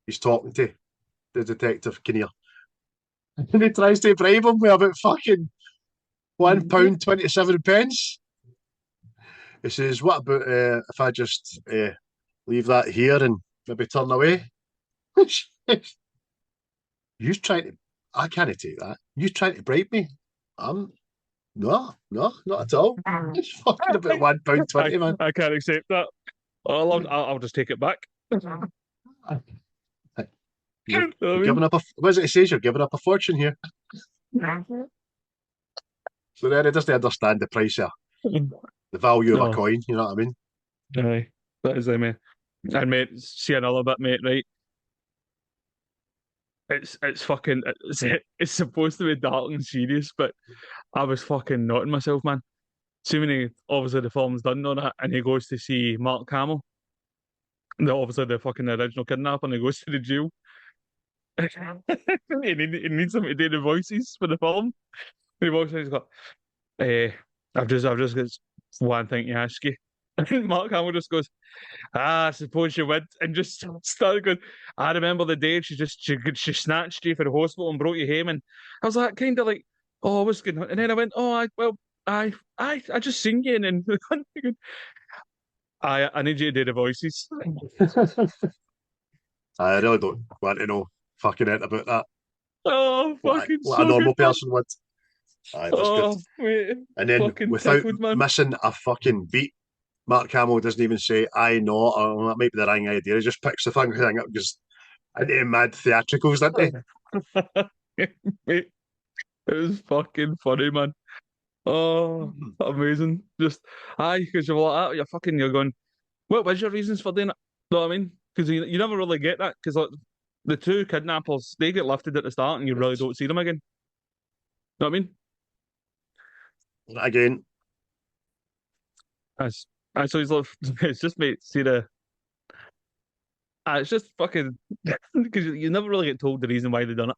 A: he's talking to the detective Kinnear. And he tries to bribe him with about fucking £1.27. He says, what about if I just leave that here and maybe turn away? You trying to, I can't take that. You trying to bribe me? No, not at all. It's fucking about £1.20, man.
D: I can't accept that. I'll just take it back.
A: You're giving up what does it say? You're giving up a fortune here. So then he doesn't understand the price of the value of a coin, you know what I mean?
D: Aye, that is it, mate. And mate, see another bit, mate, right? It's fucking it's supposed to be dark and serious, but I was fucking nutting myself, man. See when obviously the film's done on it and he goes to see Mark Hamill, obviously the fucking original kidnapper, and he goes to the jail. And he needs him to do the voices for the film. And he walks in, he's got, I've just got one thing to ask you. And Mark Hamill just goes, I suppose you would, and just started going, I remember the day she snatched you for the hospital and brought you home, and I was like, kind of like, oh, what's going on? And then I went, oh, I just sing you, and then I need you to do the voices.
A: I really don't want to know fucking it about that.
D: Oh, fucking
A: what
D: so
A: a normal
D: good, man.
A: person would. Aye, that's good.
D: Mate,
A: And then without
D: tickled, man.
A: missing a fucking beat, Mark Hamill doesn't even say, I know, or that might be the wrong idea. He just picks the thing up, goes into mad theatricals, didn't he?
D: Mate, it was fucking funny, man. Oh, amazing. Just, because you're like, you're going, what was your reasons for doing it? Know what I mean? Because you never really get that, because like, the two kidnappers, they get lifted at the start and you really don't see them again. Know what I mean?
A: Again.
D: So he's like, it's just, mate, see the, it's just fucking, because you never really get told the reason why they done it.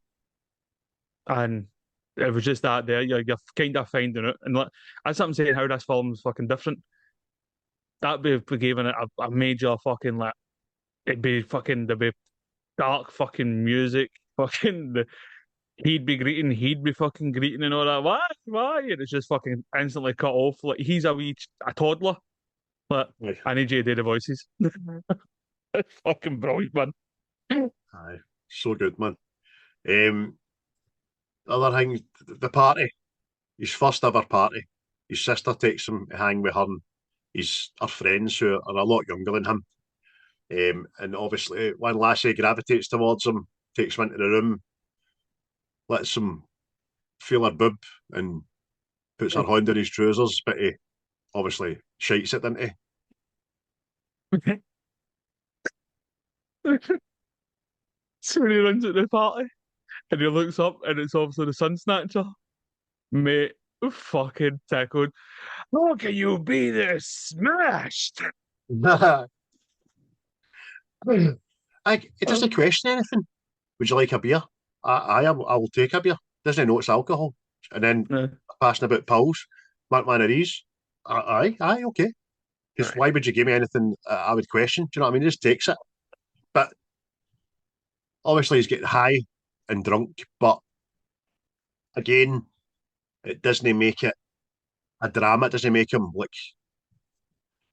D: And it was just that there, you're kind of finding it. And like, that's what I'm saying, how this film's fucking different. That'd be given it a major fucking, like, there'd be dark fucking music, he'd be fucking greeting and all that. Why? And it's just fucking instantly cut off. Like, he's a toddler. But I need you to do the voices. It's fucking brilliant, man.
A: Aye, so good, man. Other thing, the party, his first ever party. His sister takes him to hang with her and her friends who are a lot younger than him. And obviously, when Lassie gravitates towards him, takes him into the room, lets him feel her boob and puts her hand in his trousers, but he obviously shites it, didn't he?
D: So when he runs at the party and he looks up and it's obviously the sun snatcher, mate, fucking tickled. How can you be this smashed?
A: It doesn't question anything. Would you like a beer? I will take a beer. Doesn't know it's alcohol. And then passing about pills, one of these. Aye, okay. Because why would you give me anything I would question? Do you know what I mean? He just takes it. But obviously he's getting high and drunk. But again, it doesn't make it a drama. It doesn't make him like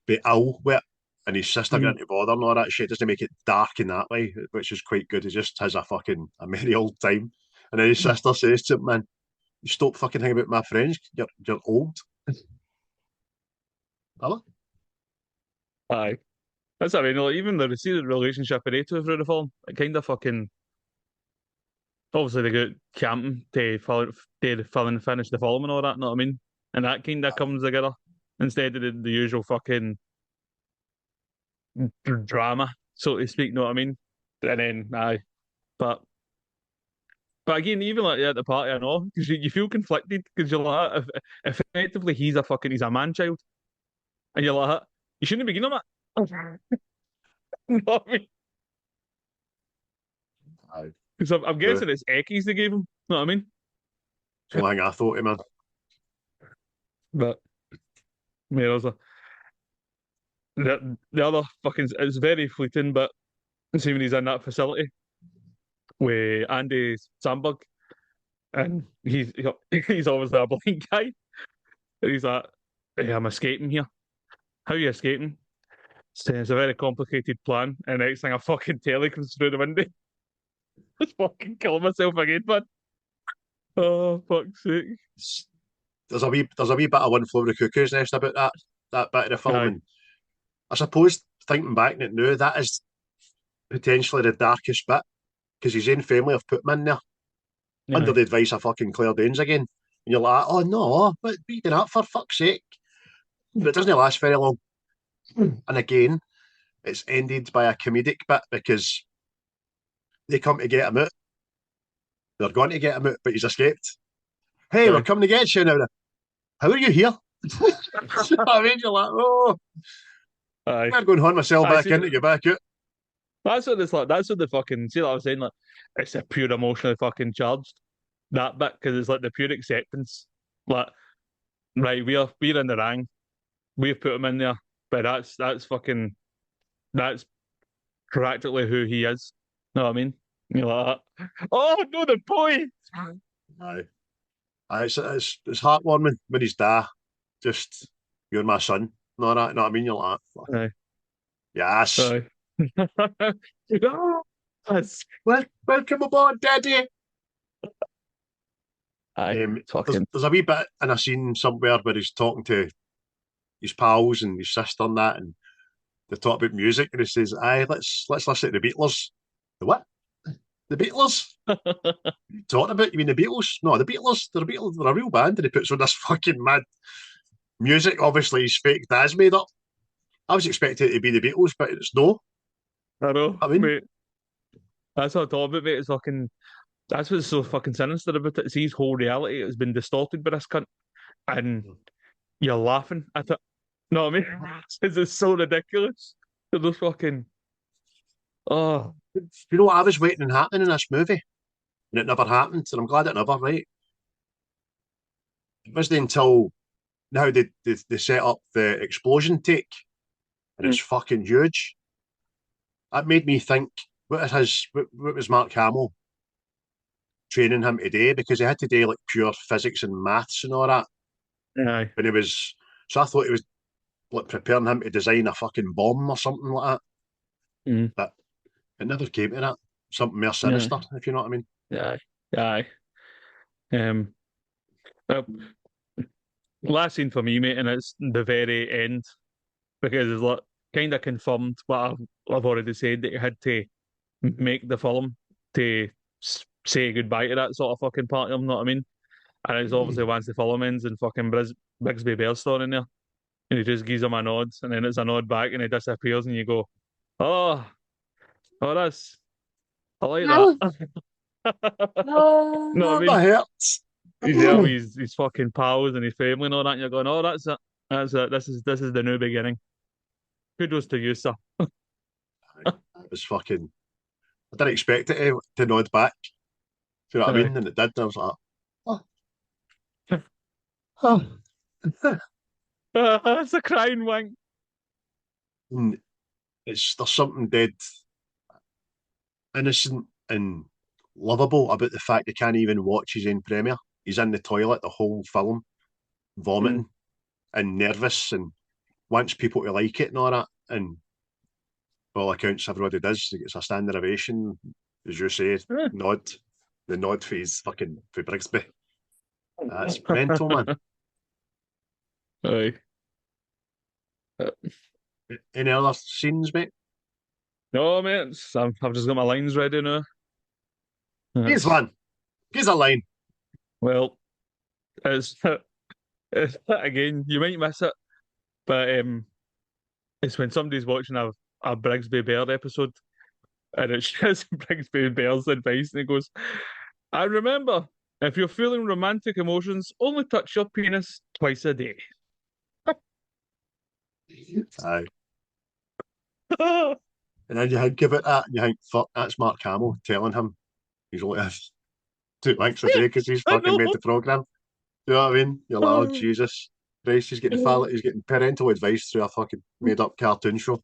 A: be ill with it. And his sister getting into bother and all that shit. It doesn't make it dark in that way, which is quite good. He just has a merry old time. And then his sister says to him, man, you stop fucking hanging about my friends. You're old. Hello?
D: Aye. That's what I mean. Like, even the relationship of they two through the film, it kind of fucking. Obviously, they go camping to fill and finish the film and all that, know what I mean? And that kind of comes together instead of the usual fucking drama, so to speak, know what I mean? And then, aye. But again, even like at the party, I know, because you feel conflicted, because you're like, if effectively he's a man child, and you're like, you shouldn't be giving him that. Know what I mean?
A: Aye.
D: Because I'm guessing it's Eckies they gave him. Know what I mean?
A: The only thing I thought, man.
D: But yeah, there's the other fucking. It's very fleeting, but see when he's in that facility with Andy Samberg, and he's obviously a blind guy. And he's like, "Hey, I'm escaping here. How are you escaping?" It's a very complicated plan. And next thing, a fucking telly comes through the window. Just fucking killing myself again, man. Oh, fuck's sake.
A: There's a wee bit of One Flew Over the Cuckoo's Nest about that bit of the film,
D: Aye.
A: and I suppose thinking back on it now, that is potentially the darkest bit because his own family have put him in there under the advice of fucking Claire Danes again, and you're like, oh no, what are you doing that for fuck's sake? But it doesn't last very long, and again, it's ended by a comedic bit because they come to get him out. They're going to get him out, but he's escaped. Hey, we're coming to get you now. How are you here? I mean, you're like, oh,
D: Aye.
A: I'm going to hunt myself back in to get back out.
D: That's what it's like. That's what the fucking see. What I was saying, like, it's a pure emotionally fucking charged that bit because it's like the pure acceptance. Like, right, we're in the rang, we've put him in there, but that's practically who he is. Know what I mean? You're like, oh no, the boy.
A: Aye. It's heartwarming when he's there. Just, you're my son. No, that, know what I mean? You're like,
D: Aye.
A: yes.
D: Aye. Oh, yes.
A: Welcome aboard, Daddy.
D: Aye.
A: There's a wee bit in a scene somewhere where he's talking to his pals and his sister and that, and they talk about music, and he says, "Aye, let's listen to the Beatles." The what? The Beatles? Talking about? You mean the Beatles? No, the Beatles. They're a real band, and he puts on this fucking mad music. Obviously, his fake dad's made up. I was expecting it to be the Beatles, but it's no.
D: I know,
A: I mean,
D: mate. That's what I thought about, mate. It's fucking. That's what's so fucking sinister about it. See, his whole reality has been distorted by this cunt, and you're laughing at it. No, I mean, it's so ridiculous. They're just fucking. Oh,
A: you know what I was waiting on happening in this movie, and it never happened, and I'm glad it never. Right? It wasn't until now they set up the explosion take, and it's fucking huge. That made me think, what was Mark Hamill training him today? Because he had to do like pure physics and maths and all that.
D: aye.
A: And so I thought he was like preparing him to design a fucking bomb or something like that. But it never came to that. Something more sinister, if you know what I mean.
D: Aye. Aye. Uh, last scene for me, mate, and it's the very end because it's like kind of confirmed what I've already said that you had to make the film to say goodbye to that sort of fucking part of him, know what I mean? And it's obviously once the film ends and fucking Brigsby Bear's still in there, and he just gives him a nod, and then it's a nod back, and he disappears, and you go, oh, that's I like that.
A: No,
D: know what I mean?
A: that hurts.
D: He's there with his fucking pals and his family and all that, and you're going, oh, that's it. That's it. This is the new beginning. Kudos to you, sir.
A: It was fucking. I didn't expect it to nod back. Do you know what I mean? And it did. And I was like, oh.
D: It's a crying wink.
A: There's something dead innocent and lovable about the fact he can't even watch his own premiere. He's in the toilet the whole film, vomiting and nervous, and wants people to like it and all that. And by all accounts, everybody does. He gets a standing ovation, as you say, nod. The nod for his fucking for Brigsby. That's mental, man.
D: Aye.
A: Any other scenes, mate?
D: No, mate. I've just got my lines ready now.
A: Here's one. Here's a line.
D: Well, it's again, you might miss it, but it's when somebody's watching a Brigsby Bear episode, and it's just Brigsby Bear's advice, and he goes, "I remember, if you're feeling romantic emotions, only touch your penis twice a day."
A: Aye. And then you think about that, and you think, fuck, that's Mark Hamill telling him He's only had 2 thanks a day because he's
D: I
A: fucking
D: know.
A: made the programme. Do you know what I mean? You're like, oh Jesus Christ, he's getting parental advice through a fucking made up cartoon show.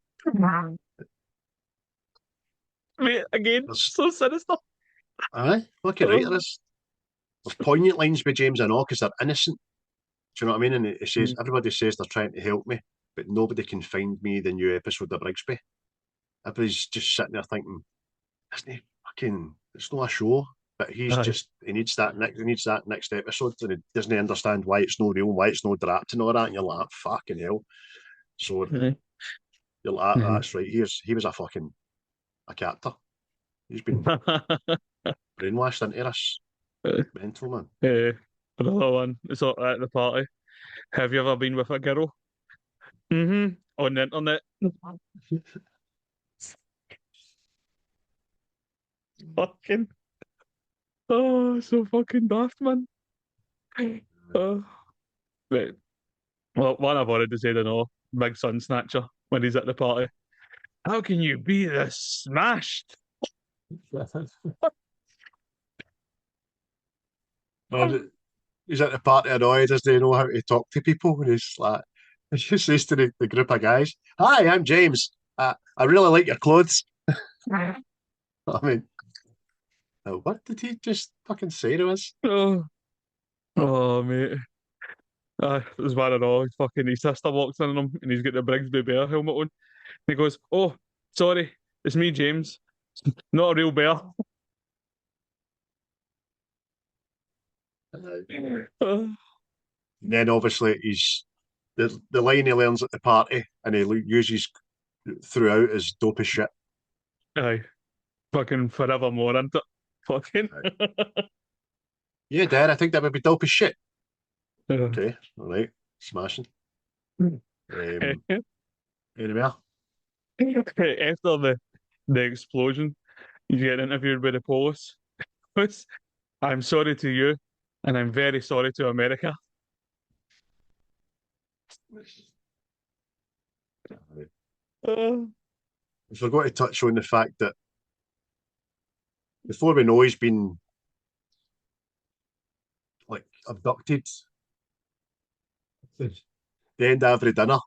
D: Mate, again,
A: There's
D: so sinister.
A: aye, fucking right there is. There's poignant lines by James and all because they're innocent. Do you know what I mean? And he says, everybody says they're trying to help me, but nobody can find me the new episode of Brigsby. Everybody's just sitting there thinking, isn't he fucking, it's not a show, but he's
D: Aye.
A: just, he needs that next episode, and he doesn't understand why it's no real, why it's no draft and all that, and you're like, fucking hell. So
D: Aye.
A: you're like,
D: Mhm.
A: that's right, he was a character. He's been brainwashed into this. Mental, man.
D: Another one. It's all at the party. Have you ever been with a girl? Mm-hmm. On the internet. Fucking. Oh, so fucking daft, man. Oh. Right. Well, one I've already said, I know. Big Sun Snatcher when he's at the party. How can you be this smashed?
A: Well, he's at the party annoyed, doesn't he know how to talk to people? And he's like, he just says to the group of guys, hi, I'm James. I really like your clothes. I mean, what did he just fucking say to us?
D: Oh, oh mate. There's one and all. Fucking his sister walks in on him and he's got the Brigsby Bear helmet on. And he goes, oh, sorry, it's me, James. Not a real bear. Uh,
A: Then obviously he's the line he learns at the party and he uses throughout is dope as shit.
D: aye. Fucking forevermore, isn't it? Fucking.
A: Yeah, Dad, I think that would be dope as shit.
D: Uh,
A: Okay, all right, smashing. Anyway,
D: After the explosion, you get interviewed by the police. I'm sorry to you, and I'm very sorry to America. Uh,
A: I forgot to touch on the fact that before we know he's been like abducted, the end of every dinner,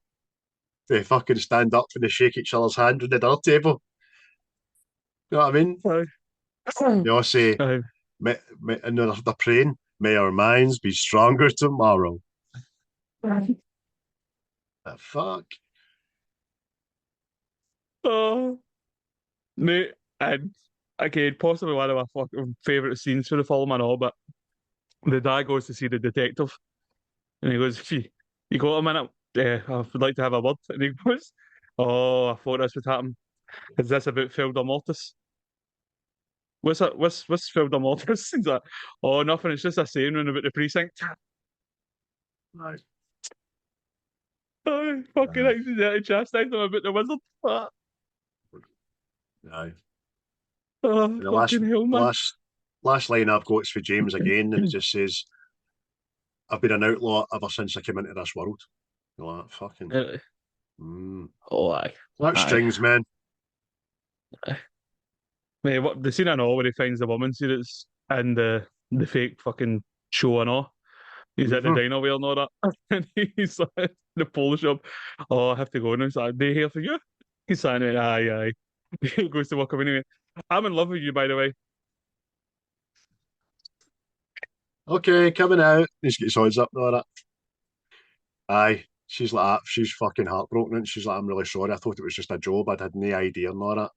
A: they fucking stand up and they shake each other's hand on the dinner table. You know what I mean? They all say,
D: aye.
A: and they're praying, may our minds be stronger tomorrow. The fuck?
D: Oh, mate, and again, possibly one of my fucking favourite scenes for the film and all, but the dad goes to see the detective and he goes, you got a minute? I would like to have a word. And he goes, oh, I thought this would happen. Is this about Felder Mortis? What's that? What's Felder Mortis? He's like, oh, nothing. It's just a saying about the precinct.
A: Right.
D: Oh, fucking accidentally chastised him about the wizard.
A: Aye.
D: Oh,
A: And the
D: fucking hell, man.
A: last line I've got is for James again, and it just says, I've been an outlaw ever since I came into this world. You're like, fucking.
D: Oh, aye.
A: That strings, man.
D: Mate, what the scene I know where he finds the woman, see it's in the fake fucking show and all. He's at the diner wheel and all that. And he's like in the polo shop. Oh, I have to go now. He's like, they here for you? He's saying, aye. He goes to walk up anyway. I'm in love with you, by the way.
A: Okay, coming out. He's got his hands up and all that. Aye. She's like that. She's fucking heartbroken and she's like, I'm really sorry. I thought it was just a job. I'd had no idea and all that.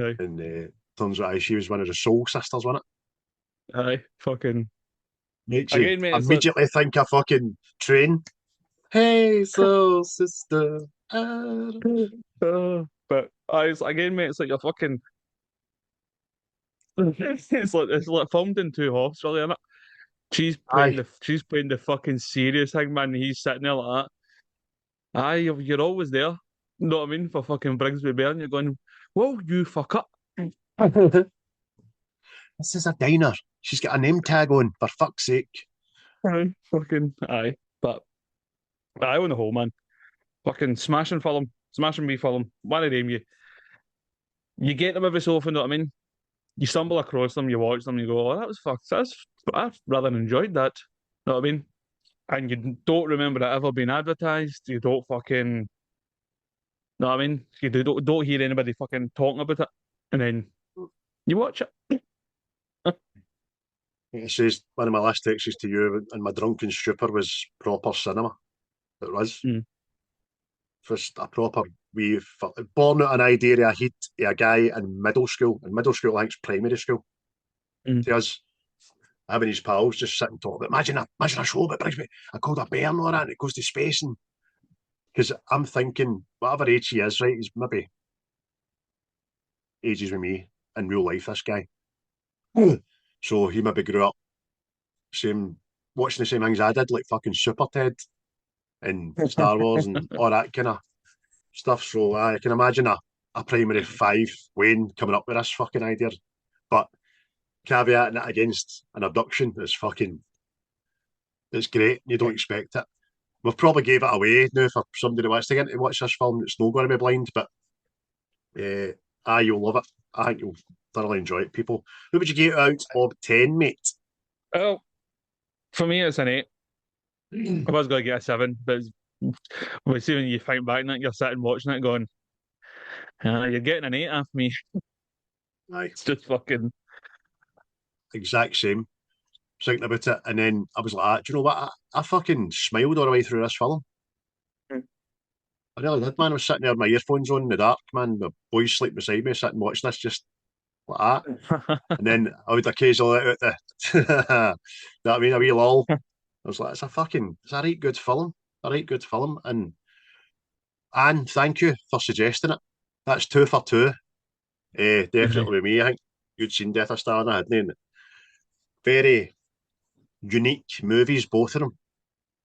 D: Aye.
A: And turns out she was one of the soul sisters, wasn't it?
D: Aye. Fucking.
A: Makes you
D: Again, mate, it's
A: immediately think of fucking Train. Hey, soul sister.
D: But it's, again, mate, it's like you're fucking. It's like filmed in two halves, really, isn't it?
A: Aye.
D: She's playing the fucking serious thing, man. And he's sitting there like that. Aye, you're always there. You know what I mean? For fucking Brigsby Bear, and you're going, whoa, you fuck up.
A: This is a diner. She's got a name tag on, for fuck's sake.
D: Aye, fucking aye. But aye, on the whole, man. Fucking smashing film. Smashing me film. One of them you get them every so often, know what I mean? you stumble across them, you watch them, you go, oh, that was fucked. I've rather enjoyed that. You know what I mean? And you don't remember it ever being advertised. You don't fucking, know what I mean? You don't hear anybody fucking talking about it, and then you watch it.
A: It says one of my last texts to you and my drunken stupor was proper cinema. It was.
D: Mm.
A: Just a proper wee born out an idea of a guy in middle school. In middle school, I think it's primary school. To us, having his pals just sitting talking about imagine a show about Brigsby. I called a bear and all that, and it goes to space. And because I'm thinking, whatever age he is, right, he's maybe ages with me in real life, this guy. So he maybe grew up watching the same things I did, like fucking Super Ted and Star Wars and all that kind of stuff. So I can imagine a primary 5 Wayne coming up with this fucking idea. But caveating it against an abduction is fucking, it's great. You don't expect it. We've probably gave it away now for somebody who wants to get to watch this film that's not going to be blind, but you'll love it. I think you'll thoroughly enjoy it, people. Who would you get out of 10, mate?
D: Well, for me, it's an 8. I was going to get a 7, but when you think back on it, you're sitting watching it going, you're getting an 8 off me.
A: Aye.
D: It's just fucking...
A: Exact same. Thinking about it, and then I was like, do you know what? I fucking smiled all the way through this film. I really did, man. I was sitting there with my earphones on in the dark, man. The boys sleeping beside me, sitting watching this just like that. And then I would occasionally let out the, you know what I mean, a wee lull. I was like, it's a right good film. A right good film. And Anne, thank you for suggesting it. That's 2 for 2. Definitely with me. I think you'd seen Death of Star, hadn't you? Very unique movies, both of them,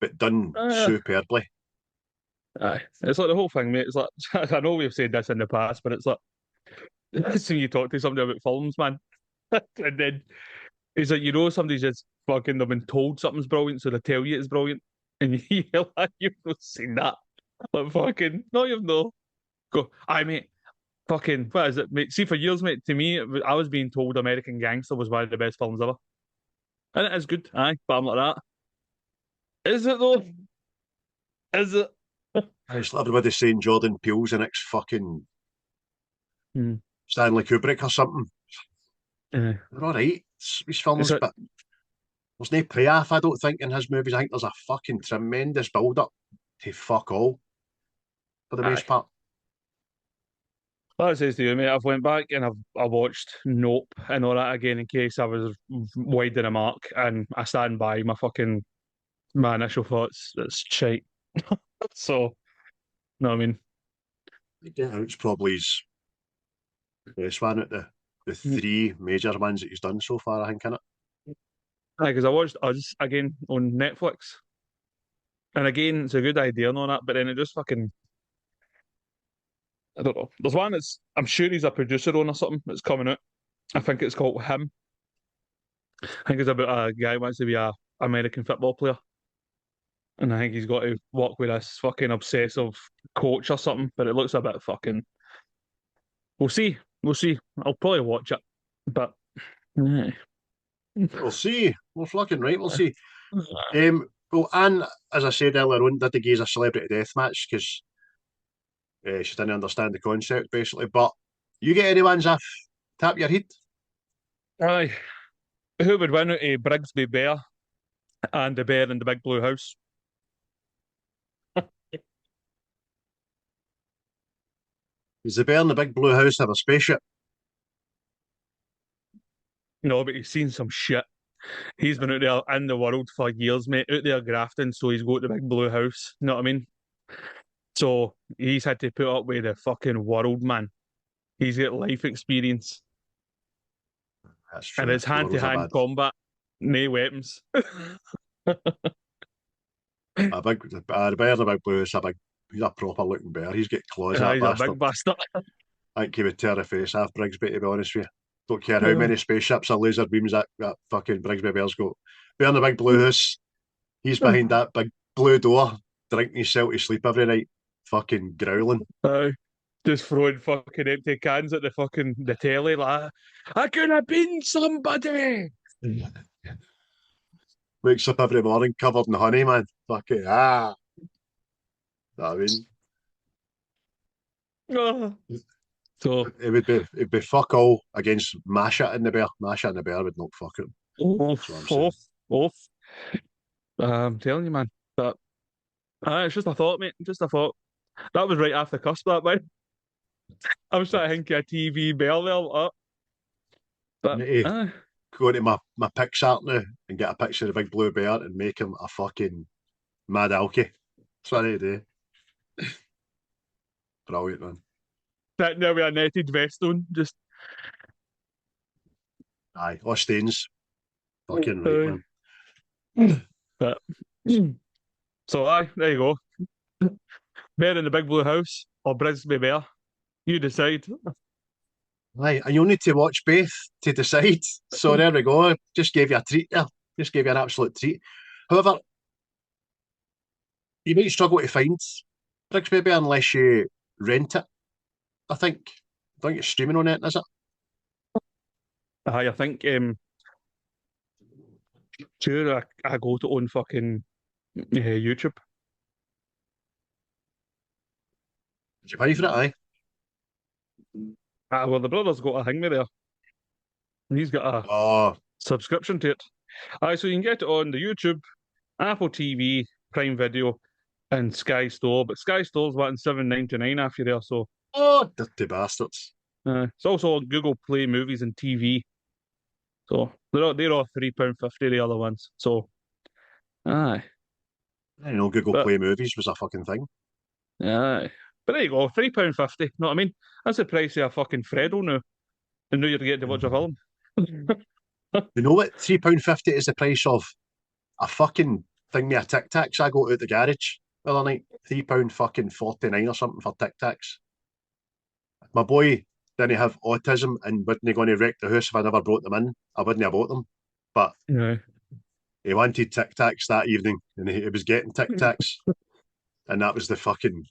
A: but done superbly.
D: Aye, it's like the whole thing, mate. It's like I know we've said this in the past, but it's like when you talk to somebody about films, man, and then it's like somebody's just fucking they've been told something's brilliant, so they tell you it's brilliant, and you're like, you've not seen that, like fucking no, you've no. Go, aye, mate. Fucking what is it, mate? See, for years, mate, to me, I was being told American Gangster was one of the best films ever, and it is good, aye, but I'm like that. Is it though? Is it?
A: It's everybody saying Jordan Peele's the next fucking Stanley Kubrick or something. They're all right, these films, but there's no payoff, I don't think, in his movies. I think there's a fucking tremendous build-up to fuck all, for the most part.
D: That says to you, mate. I've went back and I watched Nope and all that again in case I was wide in a mark, and I stand by my initial thoughts. It's shite. So, no, I mean,
A: It's probably his best one at the 3 major ones that he's done so far, I think, innit?
D: because I watched Us again on Netflix, and again, it's a good idea and all that, but then it just fucking, I don't know. There's one that's, I'm sure he's a producer on or something that's coming out. I think it's called Him. I think it's about a guy who wants to be a American football player. And I think he's got to work with this fucking obsessive coach or something, but it looks a bit fucking... We'll see. We'll see. I'll probably watch it, but... Yeah.
A: We'll see. We're fucking right, we'll see. Well, Anne, as I said earlier on, did the gaze a celebrity death match because she didn't understand the concept, basically. But you get any ones off tap your head?
D: Aye. Who would win out of Brigsby Bear and the Bear in the Big Blue House?
A: Does the bear in the big blue house have a spaceship?
D: No, but he's seen some shit. He's been out there in the world for years, mate, out there grafting, so he's got the big blue house. You know what I mean? So he's had to put up with the fucking world, man. He's got life experience.
A: That's true.
D: And it's hand-to-hand combat, no weapons.
A: The bear in the big blue house, he's a proper looking bear. He's got claws.
D: He's a big bastard.
A: I think he would tear the face off Brigsby, to be honest with you. Don't care how many spaceships or laser beams that fucking Brigsby Bear's got. Bear in the big blue house, he's behind that big blue door, drinking himself to sleep every night, fucking growling.
D: Aye. just throwing fucking empty cans at the telly, like, I could have been somebody.
A: Wakes up every morning covered in honey, man. Fucking ah. Know what I mean,
D: Ah. So,
A: it'd be fuck all against Masha and the Bear. Masha and the Bear would not fuck him. That's what I'm
D: oof,
A: saying.
D: oof, oof. I'm telling you, man. But it's just a thought, mate. Just a thought. That was right after the cusp, that man. I was trying to think of a TV bell there.
A: I
D: But
A: need to go into my PixArt now and get a picture of the big blue bear and make him a fucking mad alky. That's what I need to do. Brilliant, man.
D: sitting there with a netted vest on, just
A: Aye, all stains. Fucking right, man.
D: but so there you go. Bear in the big blue house or Brigsby Bear. You decide.
A: Aye, and you'll need to watch both to decide. So there we go. Just gave you a treat there. Just gave you an absolute treat. However, you might struggle to find Brigsby Bear unless you rent it. I think. I think it's streaming on it, is it?
D: I think sure I go to own fucking YouTube.
A: Did you pay for it? Aye.
D: Well, the brother's got a thing with there. He's got a
A: Oh,
D: subscription to it. So you can get it on the YouTube, Apple TV, Prime Video, and Sky Store. But Sky Store's wanting $7.99 after there. So
A: dirty bastards.
D: it's also on Google Play Movies and TV. So they're all £3.50 the other ones. So aye.
A: I know Google
D: But
A: Play Movies was a fucking thing.
D: aye. But there you go, £3.50. Know what I mean? That's the price of a fucking Freddo now. And now you're getting to watch a film.
A: You know what? £3.50 is the price of a fucking thing with a Tic Tacs I got out the garage the other night. £3 fucking 49 or something for Tic Tacs. My boy didn't have autism and wouldn't going to wreck the house if I never brought them in. I wouldn't have bought them. But
D: Yeah.
A: he wanted Tic Tacs that evening and he was getting Tic Tacs. And that was the fucking.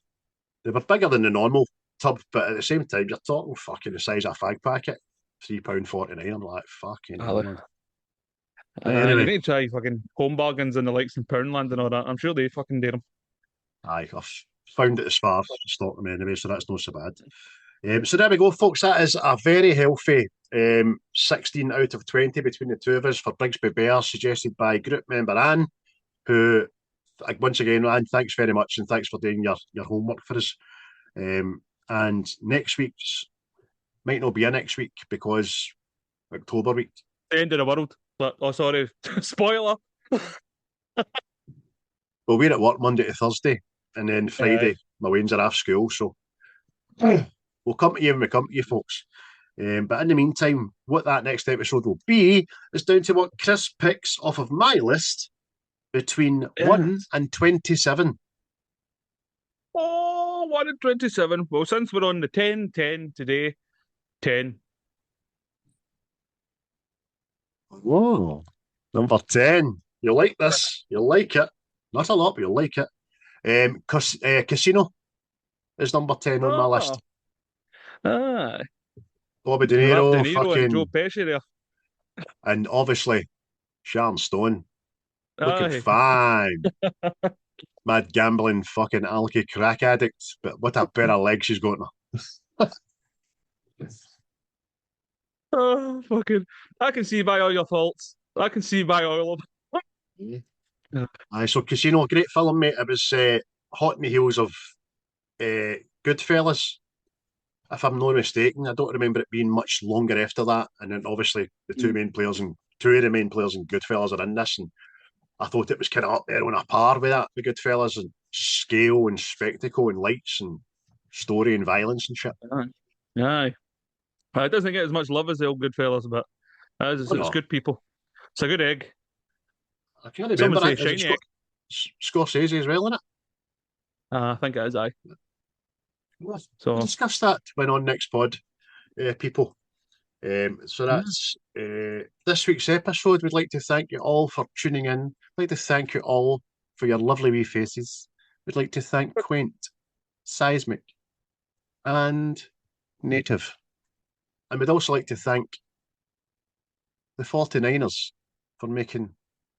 A: They were bigger than the normal tub, but at the same time, you're talking fucking the size of a fag packet. £3.49. I'm like, fucking hell, man. But
D: You
A: anyway,
D: need to try fucking home bargains and the likes in Poundland and all that. I'm sure they fucking do them.
A: aye, I've found it as far to stock them anyway, so that's not so bad. So there we go, folks. That is a very healthy 16 out of 20 between the two of us for Brigsby Bear, suggested by group member Anne, who, once again, Anne, thanks very much and thanks for doing your homework for us. And next week's might not be a next week because October week.
D: The end of the world. But, oh, sorry. Spoiler.
A: Well, we're at work Monday to Thursday, and then Friday, my wains are off school, so we'll come to you when we come to you, folks. But in the meantime, what that next episode will be is down to what Chris picks off of my list between 1 and 27.
D: Oh, 1 and 27. Well, since we're on the 10 today, 10.
A: Whoa. Number 10. You'll like this. You'll like it. Not a lot, but you'll like it. Casino is number 10 on my list.
D: Aye.
A: Bobby De
D: De
A: Niro,
D: Niro and Joe Pesci there.
A: and obviously Sharon Stone. Looking
D: Aye.
A: fine. Mad gambling fucking alky crack addict, but what a pair of legs she's got now.
D: Oh, fucking. I can see by all your faults. I can see by all of them.
A: Aye, so Casino, great film, mate. It was hot in the heels of Goodfellas, if I'm not mistaken. I don't remember it being much longer after that. And then obviously the two of the main players in Goodfellas are in this, and I thought it was kind of up there on a par with that, the Goodfellas, and scale and spectacle and lights and story and violence and shit.
D: Aye. It doesn't get as much love as the old Goodfellas, but it's good people. It's a good egg.
A: I can't remember
D: Someone
A: that.
D: say shiny egg.
A: Scorsese as well, isn't it?
D: I think it is, aye. So
A: We'll discuss that when on next pod, people. So that's this week's episode. We'd like to thank you all for tuning in. We'd like to thank you all for your lovely wee faces. We'd like to thank Quaint, Seismic, and native. And we'd also like to thank the 49ers for making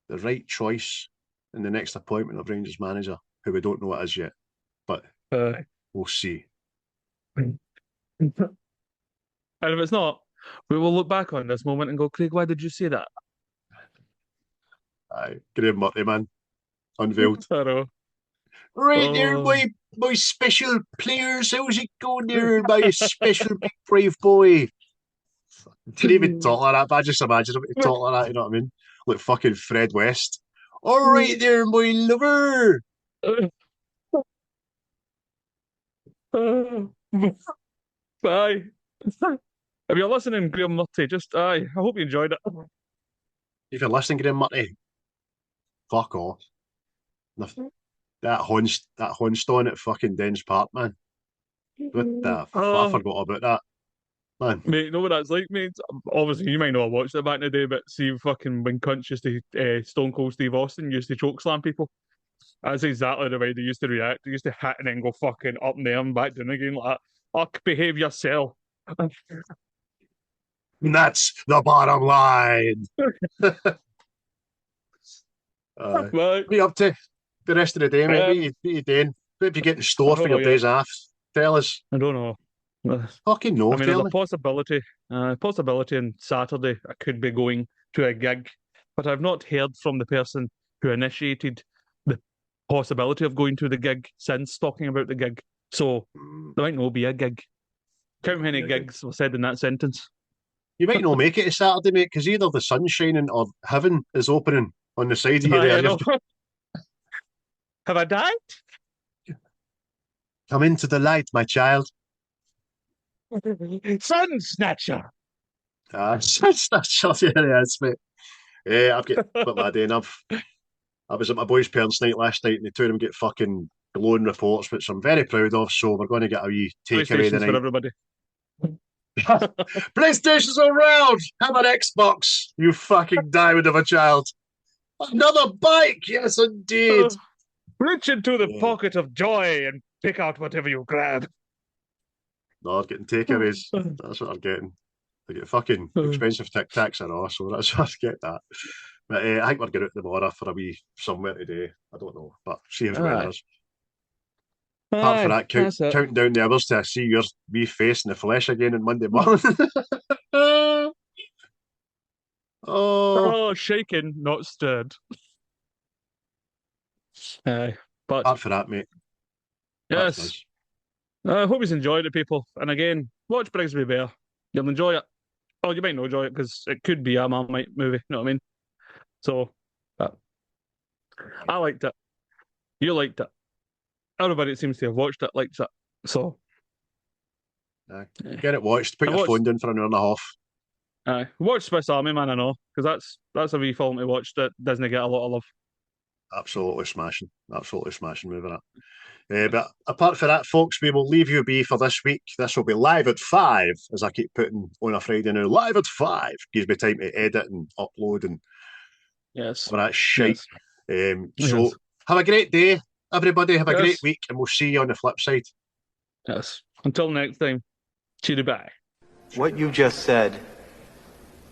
A: the right choice in the next appointment of Rangers manager, who we don't know what is yet, but we'll see.
D: And if it's not, we will look back on this moment and go, Craig, why did you say that?
A: Aye, Graham Murray, man. Unveiled.
D: I know.
A: Right there, my special players. How's it going there, my special big brave boy? Didn't even talk like that, but I just imagine him to talk like that, you know what I mean? Like fucking Fred West. All right there, my lover.
D: Bye. If you're listening, Graham Murray, just I hope you enjoyed it.
A: If you're listening, Graham Murray, fuck off. That Honstone at fucking Dens Park, man. What the fuck? I forgot about that. Man.
D: Mate, you know what that's like, mate? Obviously, you might not have watched it back in the day, but see, fucking when cunts used to, Stone Cold Steve Austin used to choke slam people. That's exactly the way they used to react. They used to hit and then go fucking up and there and back down again like that. Oh, behave yourself.
A: And that's the bottom line. What are you up to the rest of the day, mate? What are you doing? What have you get in store for your days off? Tell us.
D: I don't know.
A: Fucking no,
D: I mean, there's a possibility on Saturday I could be going to a gig, but I've not heard from the person who initiated the possibility of going to the gig since talking about the gig. So there might not be a gig. Count how many gigs were said in that sentence.
A: You might not make it to Saturday, mate, because either the sun's shining or heaven is opening on the side of you there.
D: Have I died?
A: Come into the light, my child.
D: Sun snatcher.
A: Sun snatcher, yes, mate. Yeah, I've got what am I doing? I was at my boys' parents' night last night, and the two of them get fucking glowing reports, which I'm very proud of. So we're going to get a wee takeaway tonight.
D: For everybody.
A: PlayStation's around. Have an Xbox, you fucking diamond of a child. Another bike, yes, indeed.
D: Reach into the pocket of joy and pick out whatever you grab.
A: No, I'm getting takeaways. That's what I'm getting. I get fucking expensive Tic Tacs and all, so that's what I get that. But I think we're going out tomorrow for a wee somewhere today. I don't know, but see how the weather is. Apart from that, counting down the hours to see your wee face in the flesh again on Monday morning.
D: Oh, shaken, not stirred. But
A: apart from that, mate.
D: Yes. I hope you enjoyed it, people. And again, watch Brigsby Bear. You'll enjoy it. Oh, you might not enjoy it because it could be a Marmite movie. You know what I mean? So, I liked it. You liked it. Everybody that seems to have watched it likes it. So,
A: get it watched. Put your phone down for an hour and a half.
D: Watch Swiss Army Man, I know, because that's a wee film to watch that doesn't get a lot of love.
A: Absolutely smashing movie that. But apart from that, folks, we will leave you be for this week. This will be live at 5, as I keep putting on a Friday now. Live at 5 gives me time to edit and upload and all that shit. So have a great day, everybody. Have a great week, and we'll see you on the flip side.
D: Yes. Until next time. Cheery bye.
E: What you just said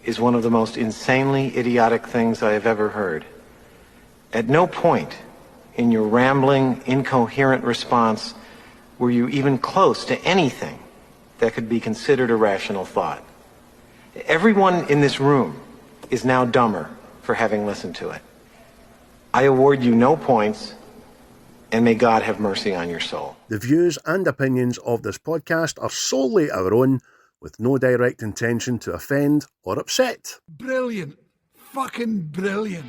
E: is one of the most insanely idiotic things I have ever heard. At no point in your rambling, incoherent response were you even close to anything that could be considered a rational thought. Everyone in this room is now dumber for having listened to it. I award you no points, and may God have mercy on your soul.
A: The views and opinions of this podcast are solely our own, with no direct intention to offend or upset.
B: Brilliant. Fucking brilliant.